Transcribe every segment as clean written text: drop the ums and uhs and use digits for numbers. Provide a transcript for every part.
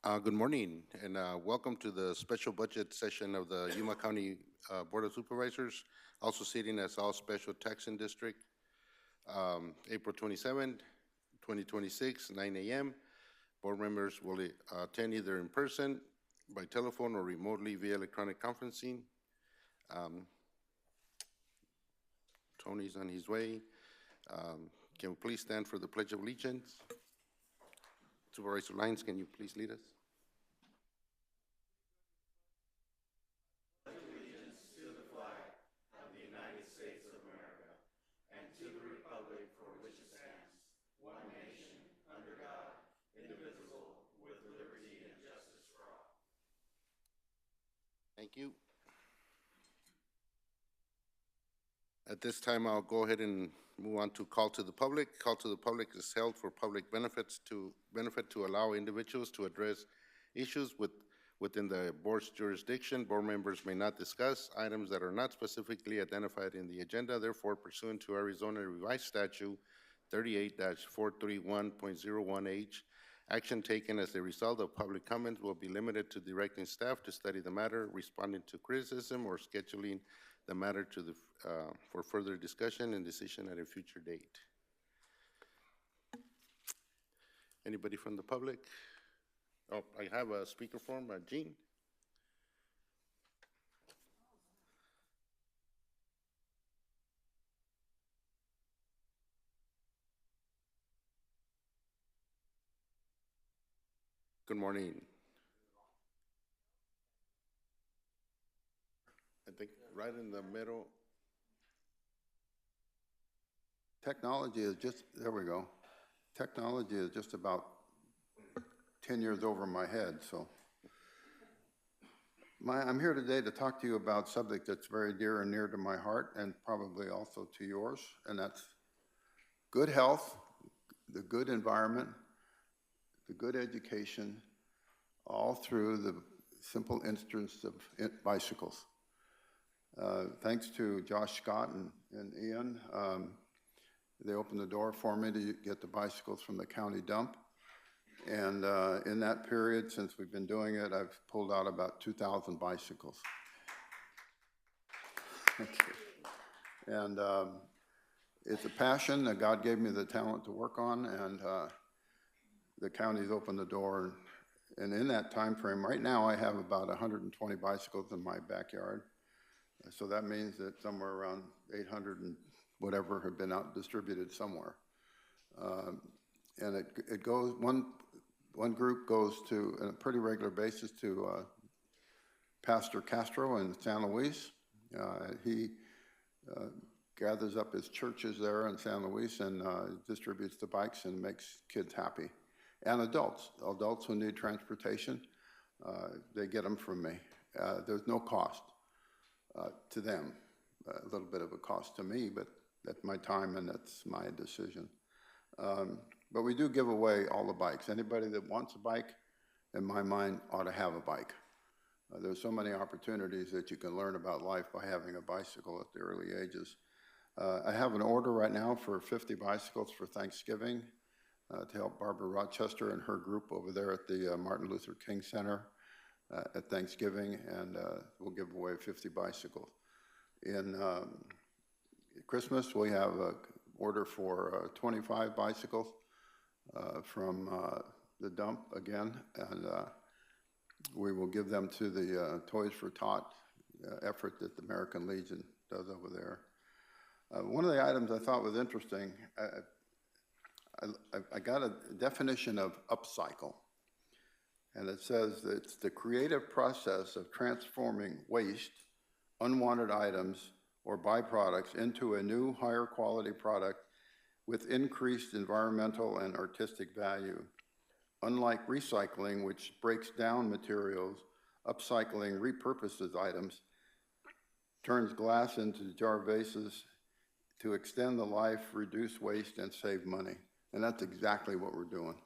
Good morning, and welcome to the special budget session of the Yuma County Board of Supervisors, also sitting as all special taxing district, April 27, 2026, 9 a.m. Board members will attend either in person, by telephone, or remotely via electronic conferencing. Um, Tony's on his way. Can we please stand for the Pledge of Allegiance? Supervisor Lyons, can you please lead us? Thank you. At this time, I'll go ahead and move on to call to the public. Call to the public is held for public benefit to allow individuals to address issues within the board's jurisdiction. Board members may not discuss items that are not specifically identified in the agenda. Therefore, pursuant to Arizona Revised Statute 38-431.01H, action taken as a result of public comments will be limited to directing staff to study the matter, responding to criticism, or scheduling the matter to for further discussion and decision at a future date. Anybody from the public? Oh, I have a speaker form, Jean. Good morning. I think right in the middle. Technology is just, there we go. Technology is just about 10 years over my head, so. I'm here today to talk to you about a subject that's very dear and near to my heart and probably also to yours, and that's good health, the good environment, the good education, all through the simple instance of bicycles. Thanks to Josh Scott and Ian, they opened the door for me to get the bicycles from the county dump. And in that period, since we've been doing it, I've pulled out about 2,000 bicycles. And it's a passion that God gave me the talent to work on, and the county's opened the door. And in that time frame, right now I have about 120 bicycles in my backyard. So that means that somewhere around 800 and whatever have been out distributed somewhere. And it goes, one group goes to, on a pretty regular basis, to Pastor Castro in San Luis. He gathers up his churches there in San Luis and distributes the bikes and makes kids happy. And adults who need transportation, they get them from me. There's no cost to them. A little bit of a cost to me, but that's my time and that's my decision. But we do give away all the bikes. Anybody that wants a bike, in my mind, ought to have a bike. There's so many opportunities that you can learn about life by having a bicycle at the early ages. I have an order right now for 50 bicycles for Thanksgiving to help Barbara Rochester and her group over there at the Martin Luther King Center at Thanksgiving, and we'll give away 50 bicycles. In Christmas, we have an order for 25 bicycles from the dump again, and we will give them to the Toys for Tot effort that the American Legion does over there. One of the items I thought was interesting, I got a definition of upcycle, and it says that it's the creative process of transforming waste, unwanted items, or byproducts into a new, higher quality product with increased environmental and artistic value. Unlike recycling, which breaks down materials, upcycling repurposes items, turns glass into jar vases to extend the life, reduce waste, and save money. And that's exactly what we're doing.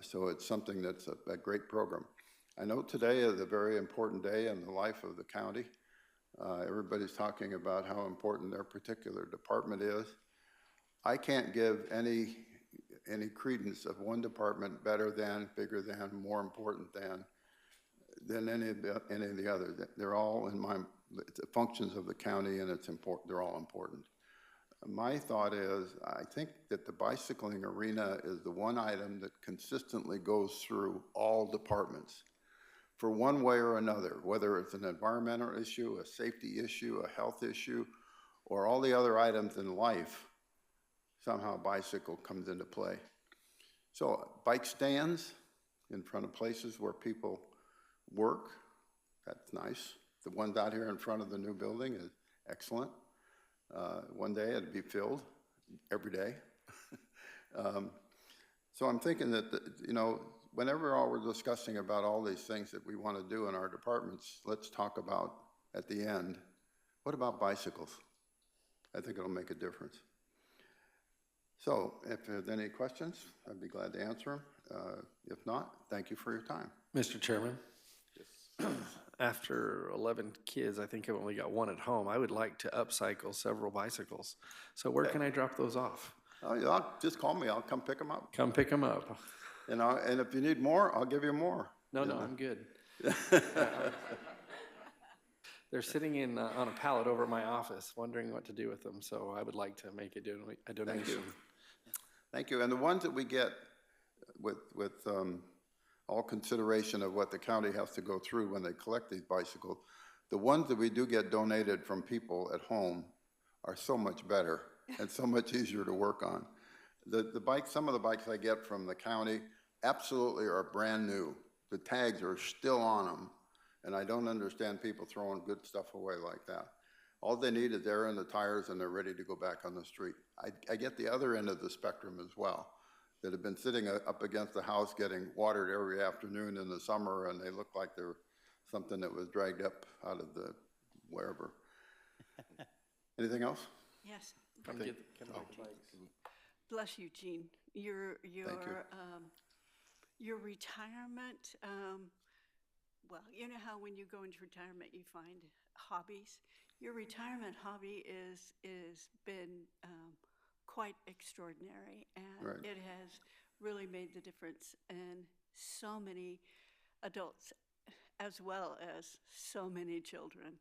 So it's something that's a great program. I know today is a very important day in the life of the county. Everybody's talking about how important their particular department is. I can't give any any credence of one department better than, bigger than, more important than any of the other. They're all in my functions of the county, and it's important. They're all important. My thought is, I think that the bicycling arena is the one item that consistently goes through all departments for one way or another, whether it's an environmental issue, a safety issue, a health issue, or all the other items in life. Somehow bicycle comes into play. So bike stands in front of places where people work, that's nice. The ones out here in front of the new building is excellent. One day it'd be filled every day. So I'm thinking that, whenever we're discussing about all these things that we want to do in our departments, let's talk about, at the end, what about bicycles? I think it'll make a difference. So if there's any questions, I'd be glad to answer them. If not, thank you for your time. Mr. Chairman? Yes. After 11 kids, I think I've only got one at home. I would like to upcycle several bicycles. So where can I drop those off? Just call me. I'll come pick them up. Come pick them up. And if you need more, I'll give you more. No, I'm good. They're sitting on a pallet over at my office, wondering what to do with them. So I would like to make a donation. Thank you. And the ones that we get with all consideration of what the county has to go through when they collect these bicycles, the ones that we do get donated from people at home are so much better and so much easier to work on. The bikes, some of the bikes I get from the county absolutely are brand new. The tags are still on them, and I don't understand people throwing good stuff away like that. All they need is air in the tires and they're ready to go back on the street. I get the other end of the spectrum as well, that have been sitting up against the house getting watered every afternoon in the summer, and they look like they're something that was dragged up out of the wherever. Anything else? Yes. Bless you, Gene. Your retirement, well, you know how when you go into retirement you find hobbies? Your retirement hobby is been quite extraordinary, and Right. it has really made the difference in so many adults as well as so many children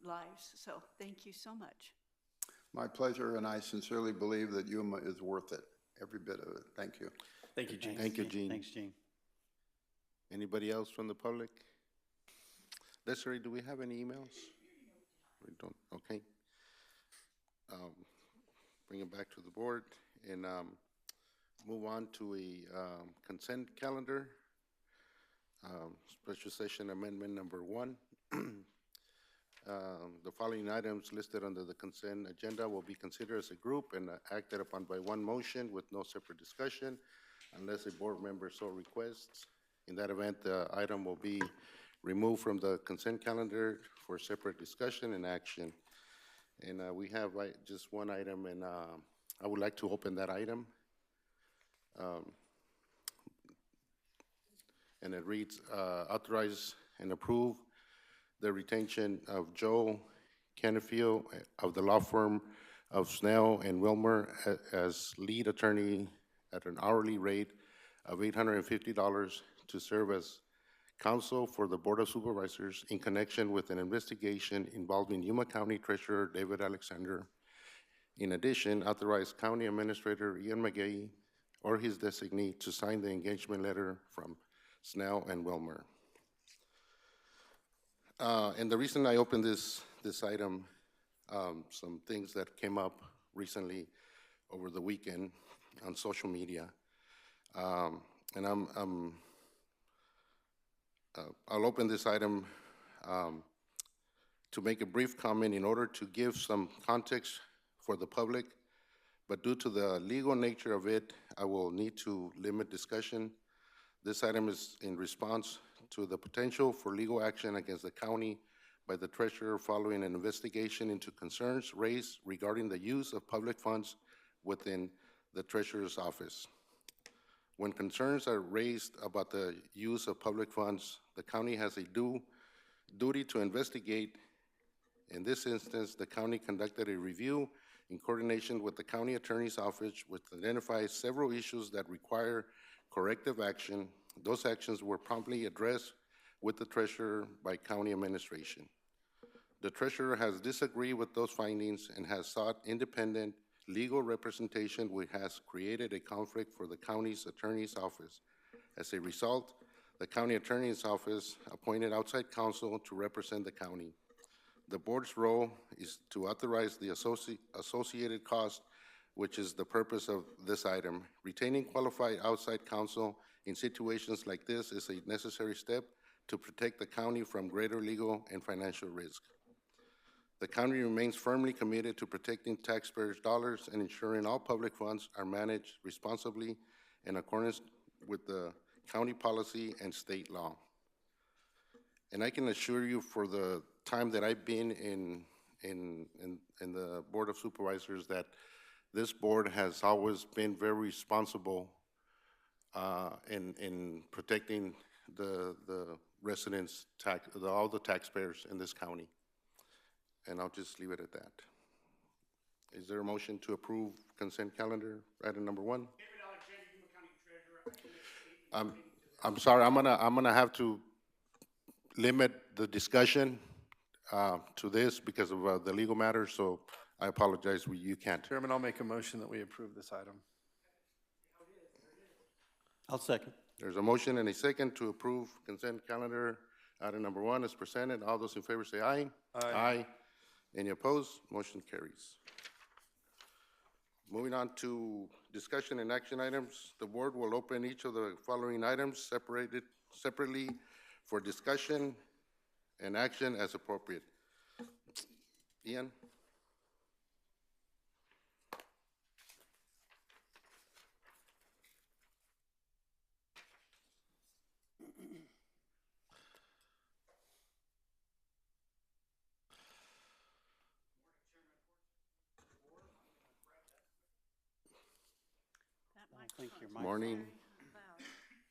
lives. So thank you so much. My pleasure, and I sincerely believe that Yuma is worth it, every bit of it. Thank you. Thank you, Gene. Thank you, Gene. Thanks, Gene. Anybody else from the public? Desiree, do we have any emails? We don't, okay. Bring it back to the board and move on to a consent calendar. Special session amendment number 1. The following items listed under the consent agenda will be considered as a group and acted upon by one motion with no separate discussion unless a board member so requests. In that event, the item will be removed from the consent calendar for separate discussion and action. And we have just one item, and I would like to open that item. And it reads, authorize and approve the retention of Joe Canfield of the law firm of Snell and Wilmer as lead attorney at an hourly rate of $850 to serve as counsel for the Board of Supervisors in connection with an investigation involving Yuma County Treasurer David Alexander. In addition, authorize County Administrator Ian McGahey or his designee to sign the engagement letter from Snell and Wilmer. And the reason I opened this item, some things that came up recently over the weekend on social media, and I'll open this item to make a brief comment in order to give some context for the public, but due to the legal nature of it, I will need to limit discussion. This item is in response to the potential for legal action against the county by the treasurer following an investigation into concerns raised regarding the use of public funds within the treasurer's office. When concerns are raised about the use of public funds, the county has a duty to investigate. In this instance, the county conducted a review in coordination with the county attorney's office, which identifies several issues that require corrective action. Those actions were promptly addressed with the treasurer by county administration. The treasurer has disagreed with those findings and has sought independent legal representation, which has created a conflict for the county's attorney's office. As a result, the county attorney's office appointed outside counsel to represent the county. The board's role is to authorize the associated cost, which is the purpose of this item. Retaining qualified outside counsel in situations like this is a necessary step to protect the county from greater legal and financial risk. The county remains firmly committed to protecting taxpayers' dollars and ensuring all public funds are managed responsibly in accordance with the county policy and state law. And I can assure you, for the time that I've been in the Board of Supervisors, that this board has always been very responsible in protecting the residents, all the taxpayers in this county. And I'll just leave it at that. Is there a motion to approve consent calendar, item number 1? David Alexander, Yuma County Treasurer. I'm sorry, I'm gonna have to limit the discussion to this because of the legal matters, so I apologize, you can't. Chairman, I'll make a motion that we approve this item. I'll second. There's a motion and a second to approve consent calendar, item number 1 is presented. All those in favor say aye. Aye. Aye. Any opposed? Motion carries. Moving on to discussion and action items, the board will open each of the following items separately for discussion and action as appropriate. Ian? That I think your microphone's mic- Morning. very loud.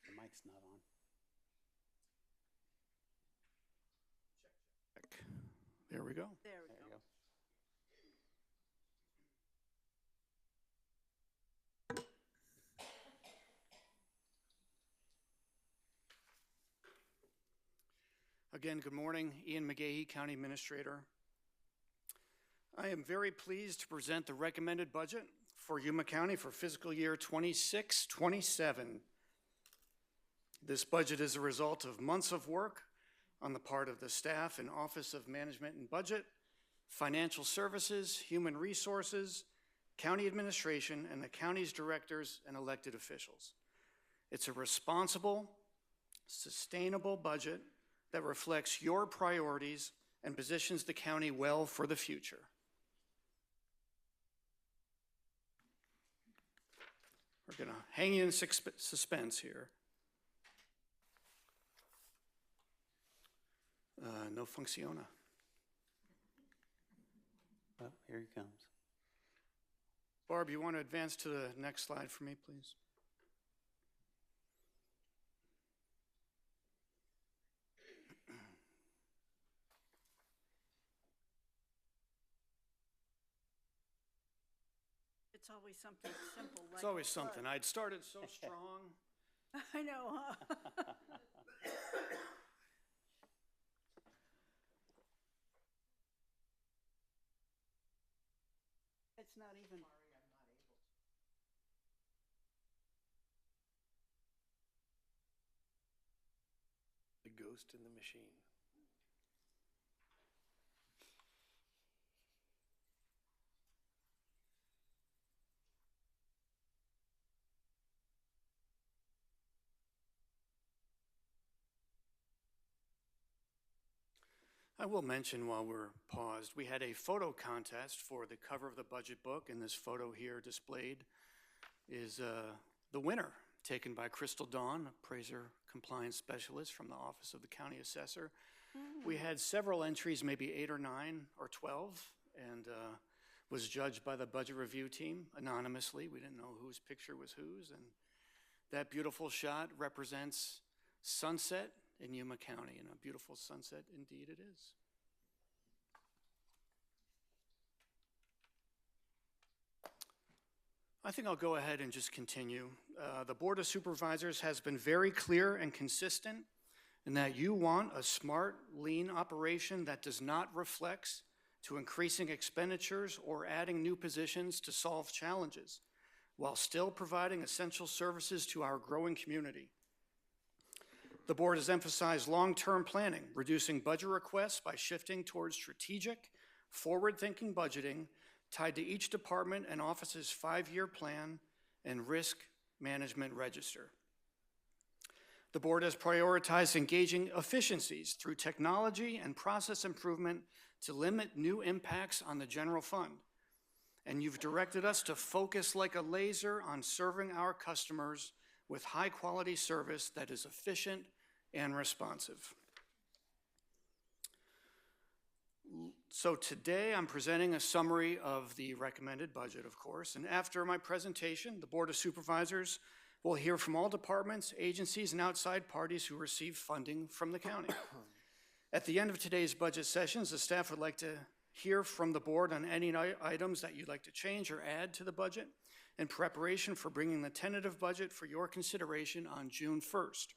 The mic's not on. There we go. There we There go. you go. Again, good morning. Ian McGahee, County Administrator. I am very pleased to present the recommended budget for Yuma County for fiscal year 26-27. This budget is a result of months of work on the part of the staff and Office of Management and Budget, Financial Services, Human Resources, County Administration, and the county's directors and elected officials. It's a responsible, sustainable budget that reflects your priorities and positions the county well for the future. We're going to hang you in suspense here. No funciona. Well, here he comes. Barb, you want to advance to the next slide for me, please? It's always something simple like. It's always the something. flood. I'd started so strong. I know, huh? It's not even. The ghost in the machine. I will mention while we're paused, we had a photo contest for the cover of the budget book, and this photo here displayed is the winner, taken by Crystal Dawn, appraiser compliance specialist from the Office of the County Assessor. We had several entries, maybe 8 or 9 or 12, and was judged by the budget review team anonymously. We didn't know whose picture was whose, and that beautiful shot represents sunset in Yuma County, and a beautiful sunset indeed it is. I think I'll go ahead and just continue. The Board of Supervisors has been very clear and consistent in that you want a smart, lean operation that does not reflect to increasing expenditures or adding new positions to solve challenges, while still providing essential services to our growing community. The board has emphasized long-term planning, reducing budget requests by shifting towards strategic, forward-thinking budgeting tied to each department and office's 5-year plan and risk management register. The board has prioritized engaging efficiencies through technology and process improvement to limit new impacts on the general fund. And you've directed us to focus like a laser on serving our customers with high-quality service that is efficient and responsive. So today I'm presenting a summary of the recommended budget, of course, and after my presentation, the Board of Supervisors will hear from all departments, agencies, and outside parties who receive funding from the county. At the end of today's budget sessions, the staff would like to hear from the board on any items that you'd like to change or add to the budget in preparation for bringing the tentative budget for your consideration on June 1st.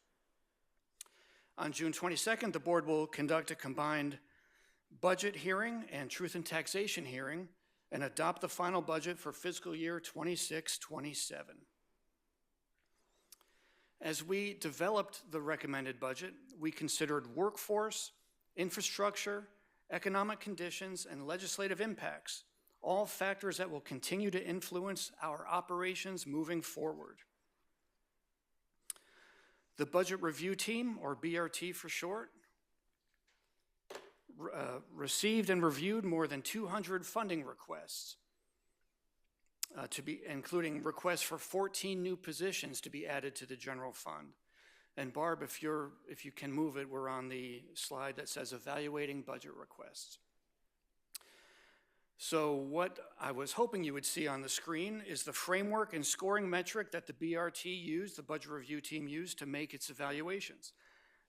On June 22nd, the board will conduct a combined budget hearing and truth and taxation hearing and adopt the final budget for fiscal year 26-27. As we developed the recommended budget, we considered workforce, infrastructure, economic conditions, and legislative impacts, all factors that will continue to influence our operations moving forward. The Budget Review Team, or BRT for short, received and reviewed more than 200 funding requests, including requests for 14 new positions to be added to the general fund. And Barb, if you can move it, we're on the slide that says evaluating budget requests. So what I was hoping you would see on the screen is the framework and scoring metric that the BRT used, the Budget Review Team used to make its evaluations.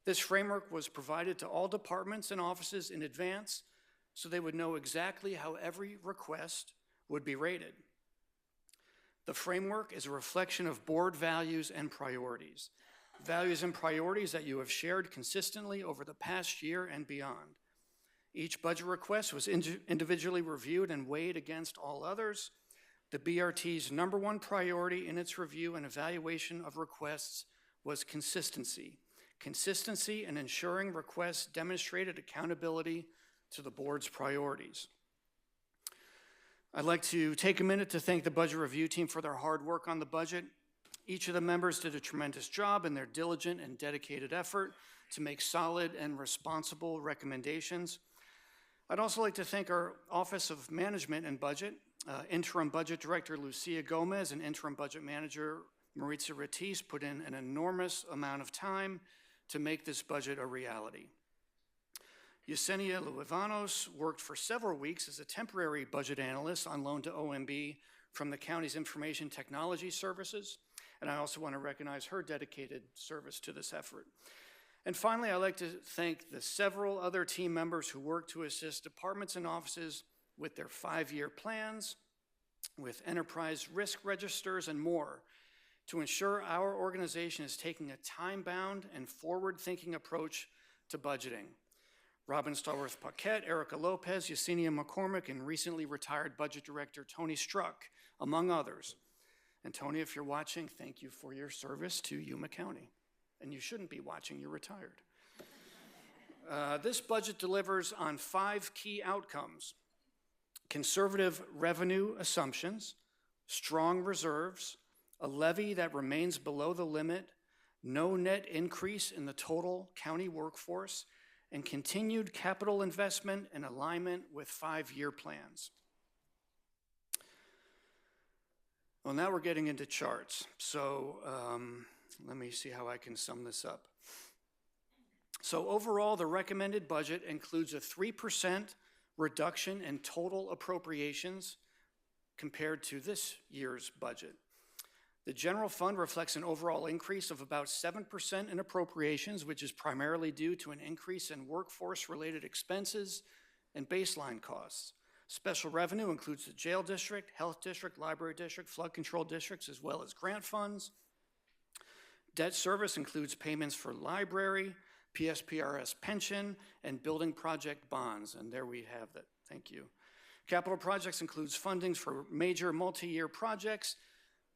This framework was provided to all departments and offices in advance so they would know exactly how every request would be rated. The framework is a reflection of board values and priorities that you have shared consistently over the past year and beyond. Each budget request was individually reviewed and weighed against all others. The BRT's #1 priority in its review and evaluation of requests was consistency. Consistency in ensuring requests demonstrated accountability to the board's priorities. I'd like to take a minute to thank the Budget Review Team for their hard work on the budget. Each of the members did a tremendous job in their diligent and dedicated effort to make solid and responsible recommendations. I'd also like to thank our Office of Management and Budget, Interim Budget Director Lucia Gomez and Interim Budget Manager Maritza Ratis put in an enormous amount of time to make this budget a reality. Yesenia Luivanos worked for several weeks as a temporary budget analyst on loan to OMB from the county's Information Technology Services, and I also want to recognize her dedicated service to this effort. And finally, I'd like to thank the several other team members who work to assist departments and offices with their 5-year plans, with enterprise risk registers, and more, to ensure our organization is taking a time-bound and forward-thinking approach to budgeting. Robin Stallworth-Paquette, Erica Lopez, Yesenia McCormick, and recently retired Budget Director Tony Struck, among others. And Tony, if you're watching, thank you for your service to Yuma County. And you shouldn't be watching, you're retired. This budget delivers on 5 key outcomes: conservative revenue assumptions, strong reserves, a levy that remains below the limit, no net increase in the total county workforce, and continued capital investment in alignment with 5-year plans. Well, now we're getting into charts. So let me see how I can sum this up. So overall, the recommended budget includes a 3% reduction in total appropriations compared to this year's budget. The general fund reflects an overall increase of about 7% in appropriations, which is primarily due to an increase in workforce-related expenses and baseline costs. Special revenue includes the jail district, health district, library district, flood control districts, as well as grant funds. Debt service includes payments for library, PSPRS pension, and building project bonds. And there we have that. Thank you. Capital projects includes fundings for major multi-year projects.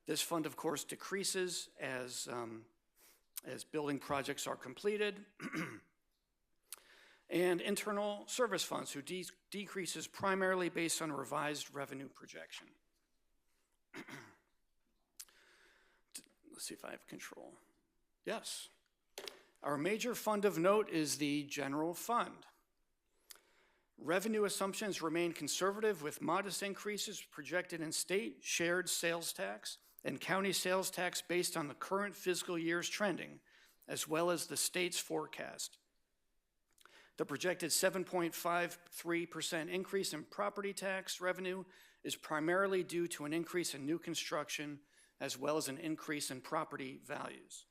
This fund, of course, decreases as building projects are completed. And internal service funds, who decreases primarily based on a revised revenue projection. Let's see if I have control. Yes. Our major fund of note is the general fund. Revenue assumptions remain conservative with modest increases projected in state shared sales tax and county sales tax based on the current fiscal year's trending, as well as the state's forecast. The projected 7.53% increase in property tax revenue is primarily due to an increase in new construction as well as an increase in property values.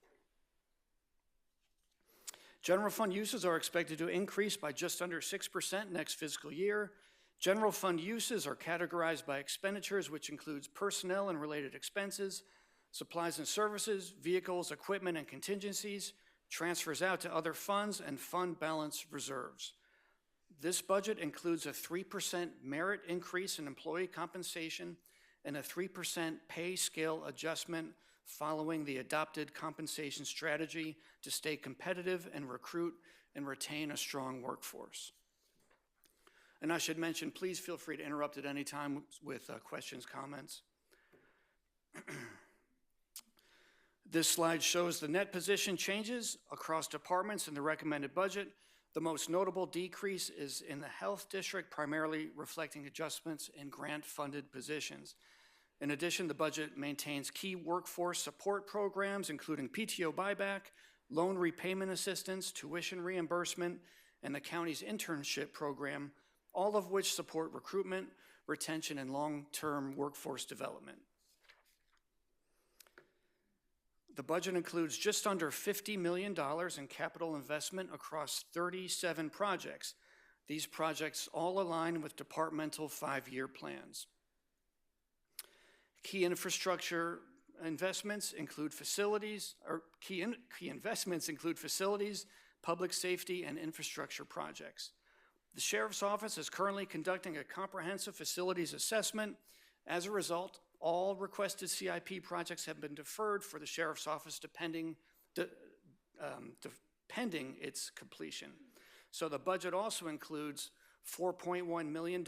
General fund uses are expected to increase by just under 6% next fiscal year. General fund uses are categorized by expenditures, which includes personnel and related expenses, supplies and services, vehicles, equipment, and contingencies, transfers out to other funds, and fund balance reserves. This budget includes a 3% merit increase in employee compensation and a 3% pay scale adjustment following the adopted compensation strategy to stay competitive and recruit and retain a strong workforce. And I should mention, please feel free to interrupt at any time with questions, comments. This slide shows the net position changes across departments in the recommended budget. The most notable decrease is in the health district, primarily reflecting adjustments in grant-funded positions. In addition, the budget maintains key workforce support programs, including PTO buyback, loan repayment assistance, tuition reimbursement, and the county's internship program, all of which support recruitment, retention, and long-term workforce development. The budget includes just under $50 million in capital investment across 37 projects. These projects all align with departmental 5-year plans. Key infrastructure investments include facilities, public safety, and infrastructure projects. The Sheriff's Office is currently conducting a comprehensive facilities assessment. As a result, all requested CIP projects have been deferred for the Sheriff's Office pending its completion. So the budget also includes $4.1 million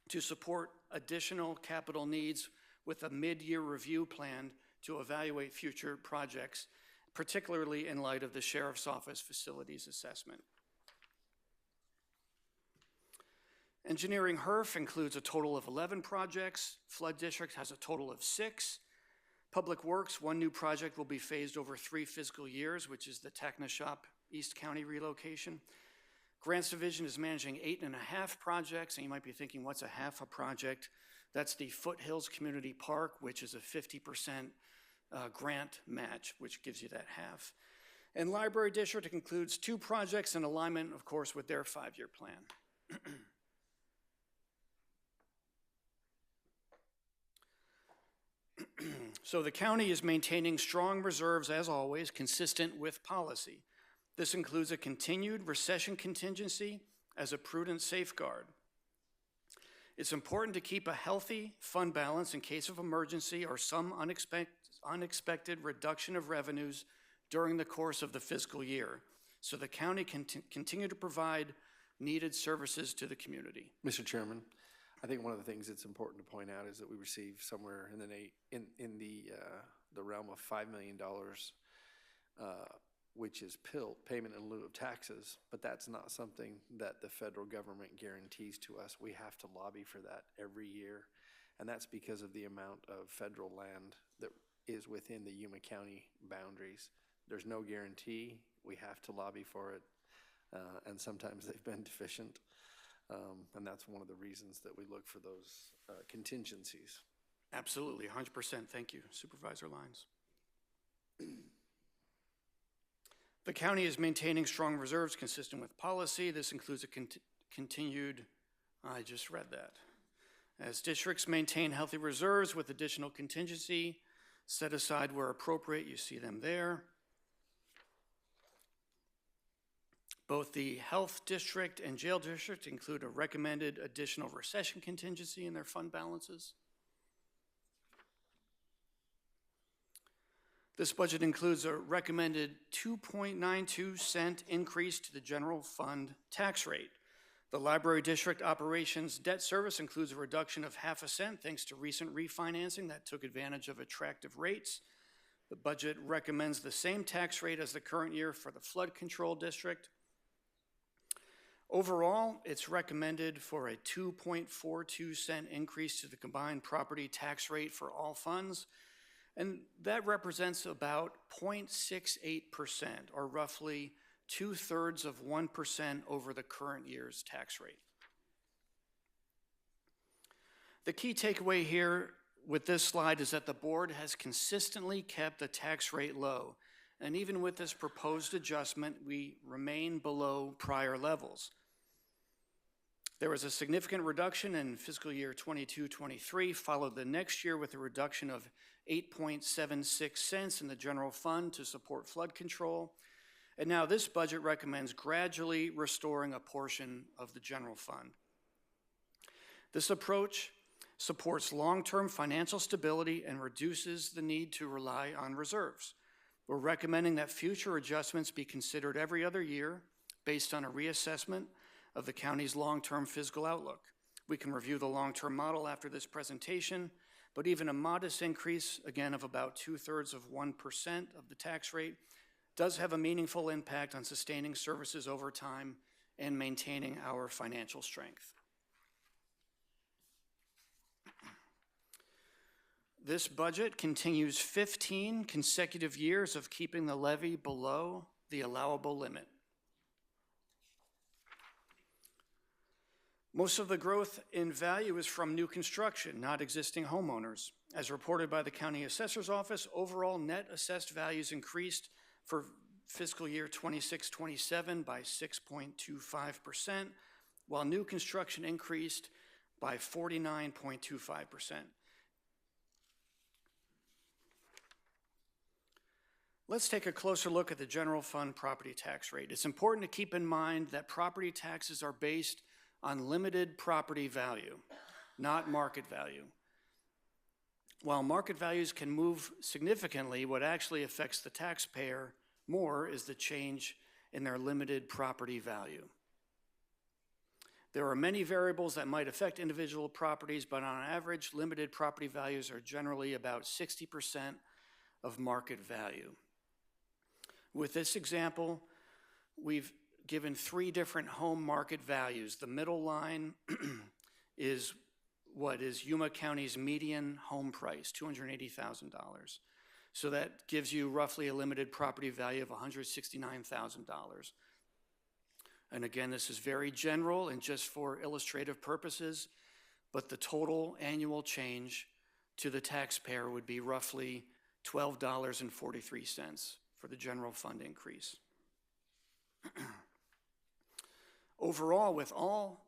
to support additional capital needs with a mid-year review plan to evaluate future projects, particularly in light of the Sheriff's Office facilities assessment. Engineering HERF includes a total of 11 projects. Flood District has a total of 6. Public Works, 1 new project will be phased over 3 fiscal years, which is the Techna Shop East County relocation. Grants Division is managing 8.5 projects, and you might be thinking, what's a half a project? That's the Foothills Community Park, which is a 50% grant match, which gives you that half. And Library District includes 2 projects in alignment, of course, with their 5-year plan. So the county is maintaining strong reserves, as always, consistent with policy. This includes a continued recession contingency as a prudent safeguard. It's important to keep a healthy fund balance in case of emergency or some unexpected reduction of revenues during the course of the fiscal year, so the county can continue to provide needed services to the community. Mr. Chairman, I think one of the things that's important to point out is that we received somewhere in the realm of $5 million, which is payment in lieu of taxes, but that's not something that the federal government guarantees to us. We have to lobby for that every year, and that's because of the amount of federal land that is within the Yuma County boundaries. There's no guarantee. We have to lobby for it, and sometimes they've been deficient. And that's one of the reasons that we look for those contingencies. Absolutely, 100%. Thank you, Supervisor Lyons. The county is maintaining strong reserves consistent with policy. This includes a continued I just read that. As districts maintain healthy reserves with additional contingency set aside where appropriate, you see them there. Both the health district and jail district include a recommended additional recession contingency in their fund balances. This budget includes a recommended 2.92 cent increase to the general fund tax rate. The library district operations debt service includes a reduction of ½ cent thanks to recent refinancing that took advantage of attractive rates. The budget recommends the same tax rate as the current year for the flood control district. Overall, it's recommended for a 2.42 cent increase to the combined property tax rate for all funds, and that represents about 0.68%, or roughly 2/3% over the current year's tax rate. The key takeaway here with this slide is that the board has consistently kept the tax rate low, and even with this proposed adjustment, we remain below prior levels. There was a significant reduction in fiscal year 22-23, followed the next year with a reduction of 8.76 cents in the general fund to support flood control. And now this budget recommends gradually restoring a portion of the general fund. This approach supports long-term financial stability and reduces the need to rely on reserves. We're recommending that future adjustments be considered every other year based on a reassessment of the county's long-term fiscal outlook. We can review the long-term model after this presentation, but even a modest increase, again, of about 2/3% of the tax rate does have a meaningful impact on sustaining services over time and maintaining our financial strength. This budget continues 15 consecutive years of keeping the levy below the allowable limit. Most of the growth in value is from new construction, not existing homeowners. As reported by the County Assessor's Office, overall net assessed values increased for fiscal year 26-27 by 6.25%, while new construction increased by 49.25%. Let's take a closer look at the general fund property tax rate. It's important to keep in mind that property taxes are based on limited property value, not market value. While market values can move significantly, what actually affects the taxpayer more is the change in their limited property value. There are many variables that might affect individual properties, but on average, limited property values are generally about 60% of market value. With this example, we've given 3 different home market values. The middle line is what is Yuma County's median home price, $280,000. So that gives you roughly a limited property value of $169,000. And again, this is very general and just for illustrative purposes, but the total annual change to the taxpayer would be roughly $12.43 for the general fund increase. Overall, with all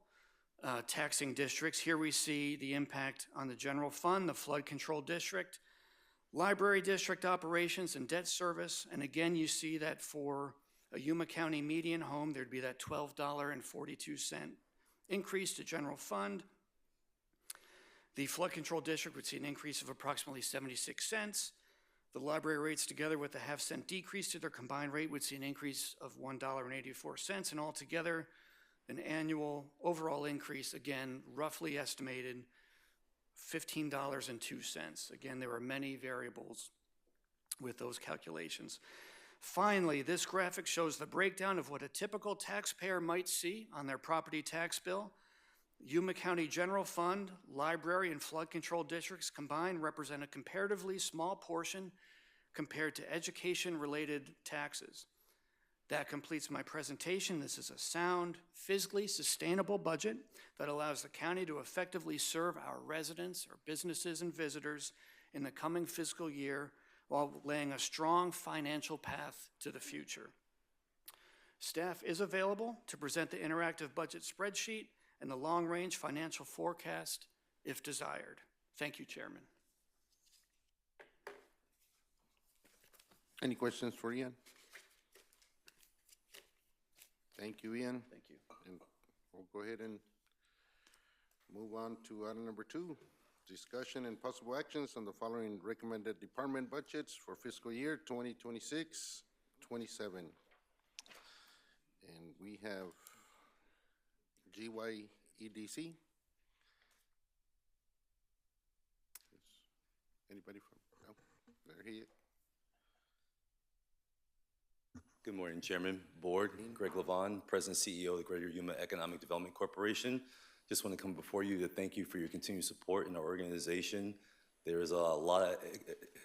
taxing districts, here we see the impact on the general fund, the flood control district, library district operations, and debt service. And again, you see that for a Yuma County median home, there'd be that $12.42 increase to general fund. The flood control district would see an increase of approximately 76 cents. The library rates, together with a ½ cent decrease to their combined rate, would see an increase of $1.84, and altogether, an annual overall increase, again, roughly estimated $15.02. Again, there are many variables with those calculations. Finally, this graphic shows the breakdown of what a typical taxpayer might see on their property tax bill. Yuma County General Fund, library, and flood control districts combined represent a comparatively small portion compared to education-related taxes. That completes my presentation. This is a sound, fiscally sustainable budget that allows the county to effectively serve our residents, our businesses, and visitors in the coming fiscal year while laying a strong financial path to the future. Staff is available to present the interactive budget spreadsheet and the long-range financial forecast if desired. Thank you, Chairman. Any questions for Ian? Thank you, Ian. Thank you. And we'll go ahead and move on to item number 2, discussion and possible actions on the following recommended department budgets for fiscal year 2026-27. And we have GYEDC. Anybody from, no, there he is. Good morning, Chairman, Board. Greg Levon, President and CEO of the Greater Yuma Economic Development Corporation. Just want to come before you to thank you for your continued support in our organization. There is a lot of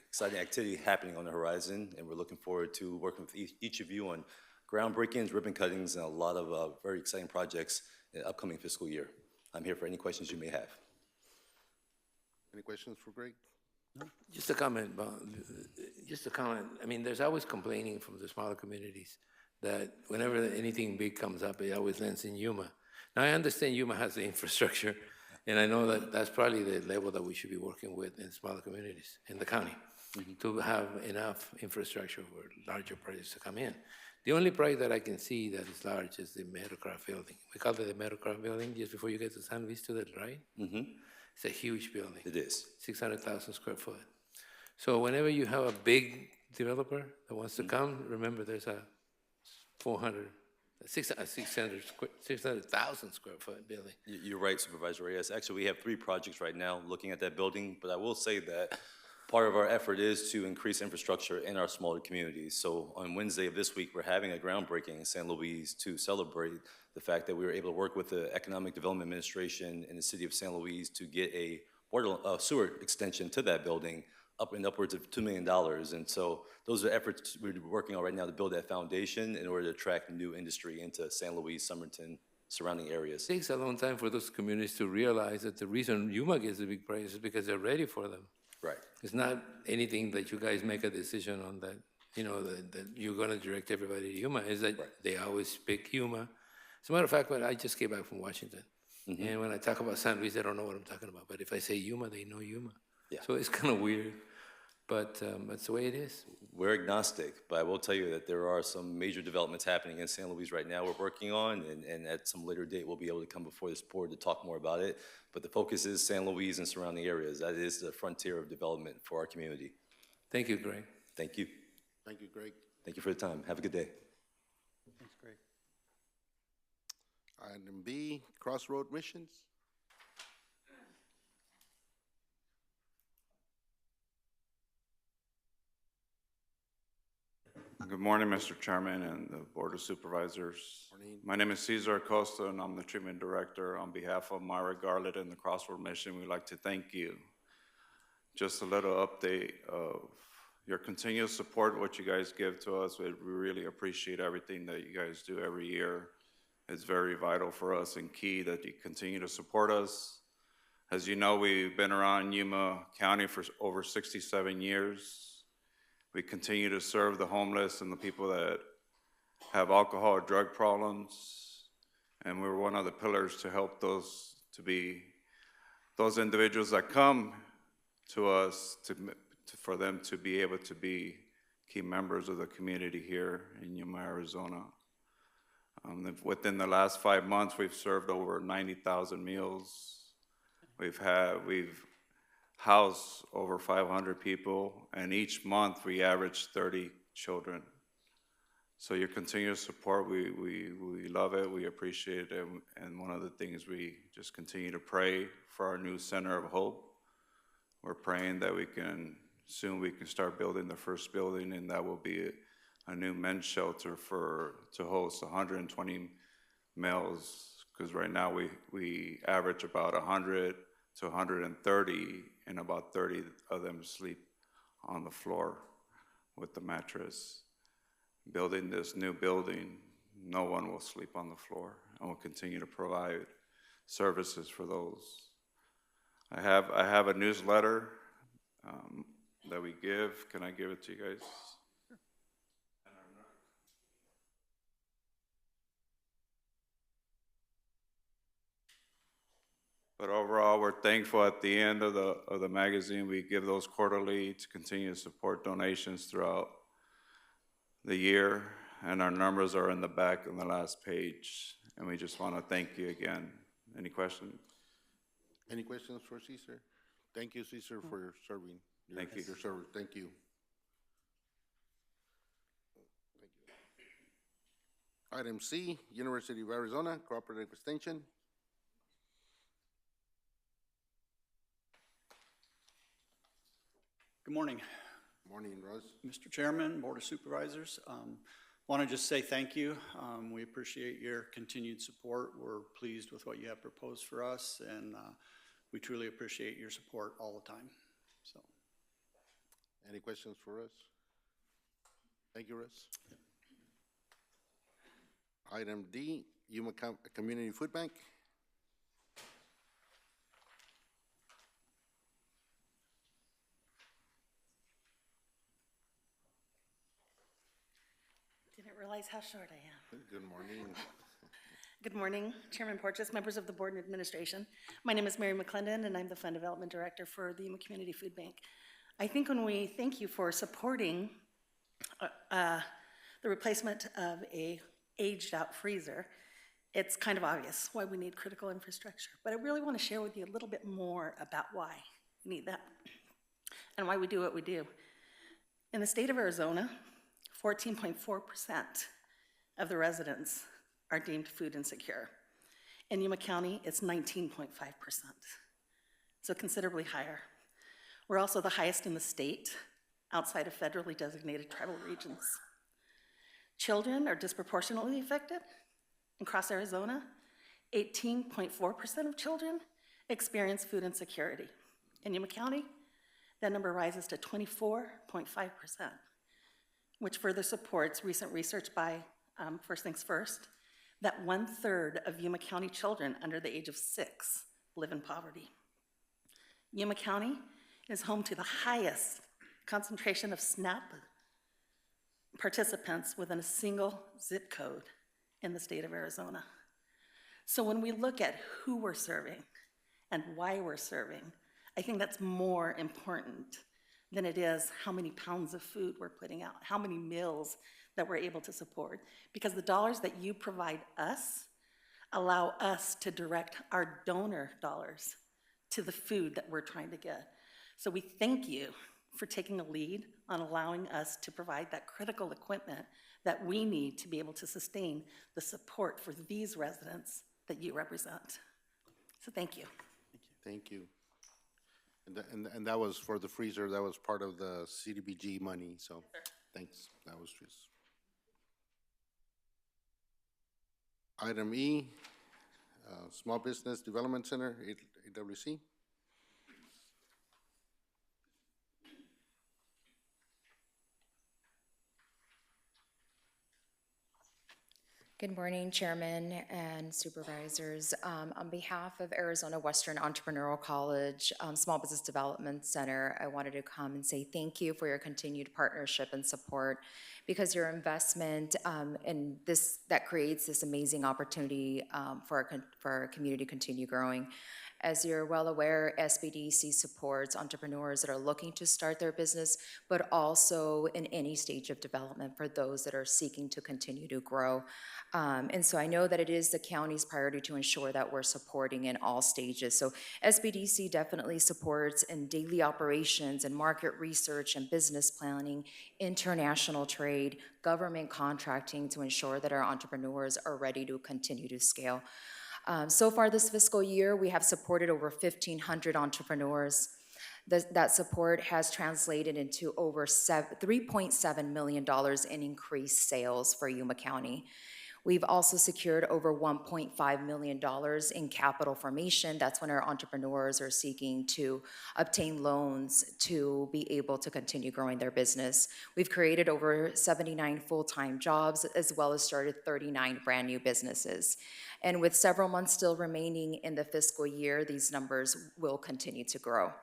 exciting activity happening on the horizon, and we're looking forward to working with each of you on groundbreakings, ribbon cuttings, and a lot of very exciting projects in the upcoming fiscal year. I'm here for any questions you may have. Any questions for Greg? Just a comment, I mean, there's always complaining from the smaller communities that whenever anything big comes up, it always lands in Yuma. Now, I understand Yuma has the infrastructure, and I know that that's probably the level that we should be working with in smaller communities in the county, to have enough infrastructure for larger projects to come in. The only project that I can see that is large is the Meadowcraft building. We call it the Meadowcraft building just before you get to San Luis to the right. It's a huge building. It is. 600,000 square foot. So whenever you have a big developer that wants to come, remember there's a 600,000 square foot building. You're right, Supervisor Reyes. Actually, we have 3 projects right now looking at that building, but I will say that part of our effort is to increase infrastructure in our smaller communities. So on Wednesday of this week, we're having a groundbreaking in San Luis to celebrate the fact that we were able to work with the Economic Development Administration in the city of San Luis to get a sewer extension to that building upwards of $2 million. And so those are efforts we're working on right now to build that foundation in order to attract new industry into San Luis, Somerton, surrounding areas. It takes a long time for those communities to realize that the reason Yuma gets the big prize is because they're ready for them. Right. It's not anything that you guys make a decision on that, you know, that you're going to direct everybody to Yuma. Is that they always pick Yuma. As a matter of fact, I just came back from Washington. And when I talk about San Luis, they don't know what I'm talking about. But if I say Yuma, they know Yuma. Yeah. So it's kind of weird. But that's the way it is. We're agnostic, but I will tell you that there are some major developments happening in San Luis right now we're working on, and at some later date, we'll be able to come before this board to talk more about it. But the focus is San Luis and surrounding areas. That is the frontier of development for our community. Thank you, Greg. Thank you. Thank you, Greg. Thank you for the time. Have a good day. Thanks, Greg. Item B, Crossroad Missions. Good morning, Mr. Chairman and the Board of Supervisors. Morning. My name is Cesar Acosta, and I'm the Treatment Director. On behalf of Myra Garlett and the Crossroad Mission, we'd like to thank you. Just a little update of your continuous support, what you guys give to us. We really appreciate everything that you guys do every year. It's very vital for us and key that you continue to support us. As you know, we've been around Yuma County for over 67 years. We continue to serve the homeless and the people that have alcohol or drug problems. And we're one of the pillars to help those individuals that come to us for them to be able to be key members of the community here in Yuma, Arizona. Within the last 5 months, we've served over 90,000 meals. We've house over 500 people, and each month we average 30 children. So your continuous support, we love it, we appreciate it, and one of the things we just continue to pray for our new Center of Hope. We're praying that soon we can start building the first building, and that will be a new men's shelter to host 120 males, because right now we average about 100 to 130, and about 30 of them sleep on the floor with the mattress. Building this new building, no one will sleep on the floor, and we'll continue to provide services for those. I have a newsletter that we give. Can I give it to you guys? But overall, we're thankful at the end of the magazine. We give those quarterly to continue to support donations throughout the year. And our numbers are in the back on the last page. And we just want to thank you again. Any questions? Any questions for Cesar? Thank you, Cesar, for serving. Thank you. Your service. Thank you. Item C, University of Arizona Cooperative Extension. Good morning, Morning, Russ. Mr. Chairman, Board of Supervisors. Want to just say thank you. We appreciate your continued support. We're pleased with what you have proposed for us, and we truly appreciate your support all the time. So, Any questions for us? Thank you, Russ. Item D, Yuma Community Food Bank. Didn't realize how short I am. Good morning. Good morning, Chairman Porches, members of the board and administration. My name is Mary McClendon, and I'm the Fund Development Director for the Yuma Community Food Bank. I think when we thank you for supporting the replacement of a aged-out freezer, it's kind of obvious why we need critical infrastructure. But I really want to share with you a little bit more about why we need that and why we do what we do. In the state of Arizona, 14.4% of the residents are deemed food insecure. In Yuma County, it's 19.5%, so considerably higher. We're also the highest in the state outside of federally designated tribal regions. Children are disproportionately affected. Across Arizona, 18.4% of children experience food insecurity. In Yuma County, that number rises to 24.5%, which further supports recent research by First Things First, that 1/3 of Yuma County children under the age of 6 live in poverty. Yuma County is home to the highest concentration of SNAP participants within a single zip code in the state of Arizona. So when we look at who we're serving and why we're serving, I think that's more important than it is how many pounds of food we're putting out, how many meals that we're able to support. Because the dollars that you provide us allow us to direct our donor dollars to the food that we're trying to get. So we thank you for taking a lead on allowing us to provide that critical equipment that we need to be able to sustain the support for these residents that you represent. So thank you. Thank you. And that was for the freezer, that was part of the CDBG money, so thanks. That was just. Item E, Small Business Development Center, AWC. Good morning, Chairman and Supervisors. On behalf of Arizona Western Entrepreneurial College Small Business Development Center, I wanted to come and say thank you for your continued partnership and support, because your investment in this, that creates this amazing opportunity for our community to continue growing. As you're well aware, SBDC supports entrepreneurs that are looking to start their business, but also in any stage of development for those that are seeking to continue to grow. And so I know that it is the county's priority to ensure that we're supporting in all stages. So SBDC definitely supports in daily operations and market research and business planning, international trade, government contracting to ensure that our entrepreneurs are ready to continue to scale. So far this fiscal year, we have supported over 1,500 entrepreneurs. That support has translated into over $3.7 million in increased sales for Yuma County. We've also secured over $1.5 million in capital formation. That's when our entrepreneurs are seeking to obtain loans to be able to continue growing their business. We've created over 79 full-time jobs, as well as started 39 brand new businesses. And with several months still remaining in the fiscal year, these numbers will continue to grow.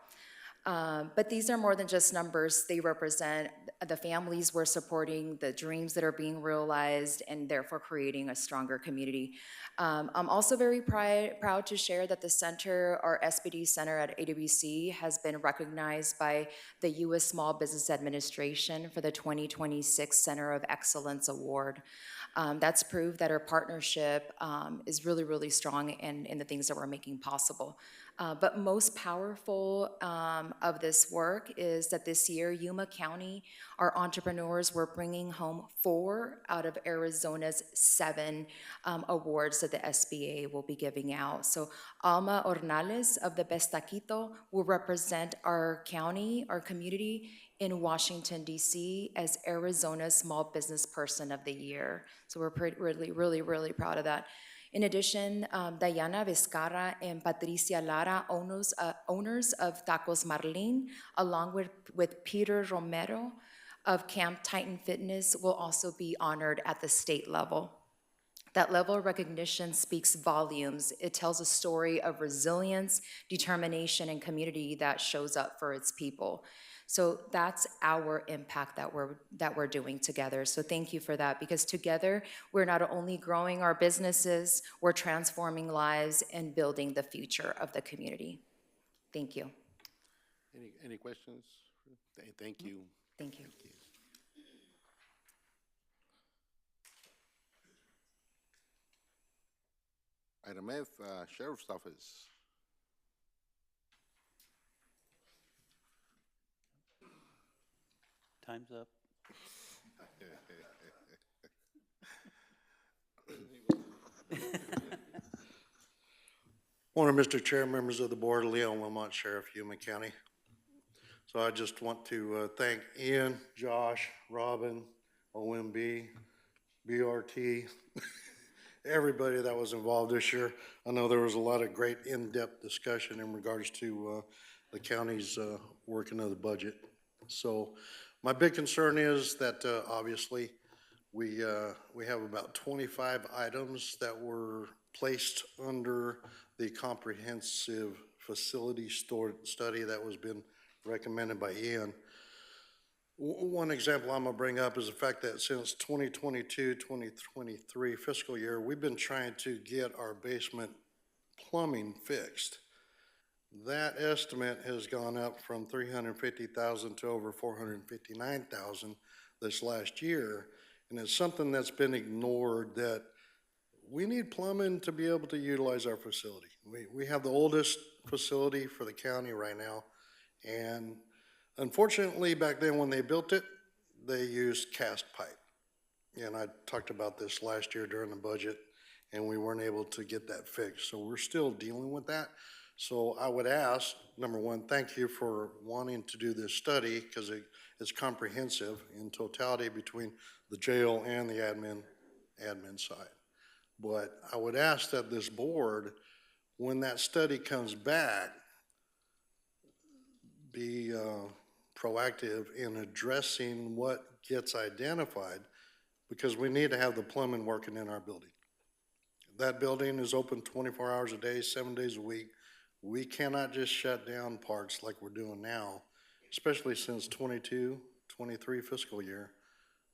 But these are more than just numbers. They represent the families we're supporting, the dreams that are being realized, and therefore creating a stronger community. I'm also very proud to share that the center, our SPD Center at AWC, has been recognized by the U.S. Small Business Administration for the 2026 Center of Excellence Award. That's proof that our partnership is really, really strong in the things that we're making possible. But most powerful of this work is that this year, Yuma County, our entrepreneurs were bringing home 4 out of Arizona's 7 awards that the SBA will be giving out. So Alma Ornales of the Bestaquito will represent our county, our community in Washington, D.C. as Arizona's Small Business Person of the Year. So we're really proud of that. In addition, Diana Vizcarra and Patricia Lara, owners of Tacos Marlene, along with Peter Romero of Camp Titan Fitness, will also be honored at the state level. That level of recognition speaks volumes. It tells a story of resilience, determination, and community that shows up for its people. So that's our impact that we're doing together. So thank you for that, because together we're not only growing our businesses, we're transforming lives and building the future of the community. Thank you. Any questions? Thank you. Thank you. Item F, Sheriff's Office. Time's up. Morning, Mr. Chair, members of the board, Leo Wilmot, Sheriff, Yuma County. So I just want to thank Ian, Josh, Robin, OMB, BRT, everybody that was involved this year. I know there was a lot of great in-depth discussion in regards to the county's working of the budget. So my big concern is that obviously we have about 25 items that were placed under the comprehensive facility study that was been recommended by Ian. One example I'm gonna bring up is the fact that since 2022, 2023 fiscal year, we've been trying to get our basement plumbing fixed. That estimate has gone up from $350,000 to over $459,000 this last year. And it's something that's been ignored, that we need plumbing to be able to utilize our facility. We have the oldest facility for the county right now. And unfortunately, back then when they built it, they used cast pipe. And I talked about this last year during the budget, and we weren't able to get that fixed. So we're still dealing with that. So I would ask, number one, thank you for wanting to do this study, because it's comprehensive in totality between the jail and the admin side. But I would ask that this board, when that study comes back, be proactive in addressing what gets identified, because we need to have the plumbing working in our building. That building is open 24 hours a day, 7 days a week. We cannot just shut down parts like we're doing now, especially since 22, 23 fiscal year.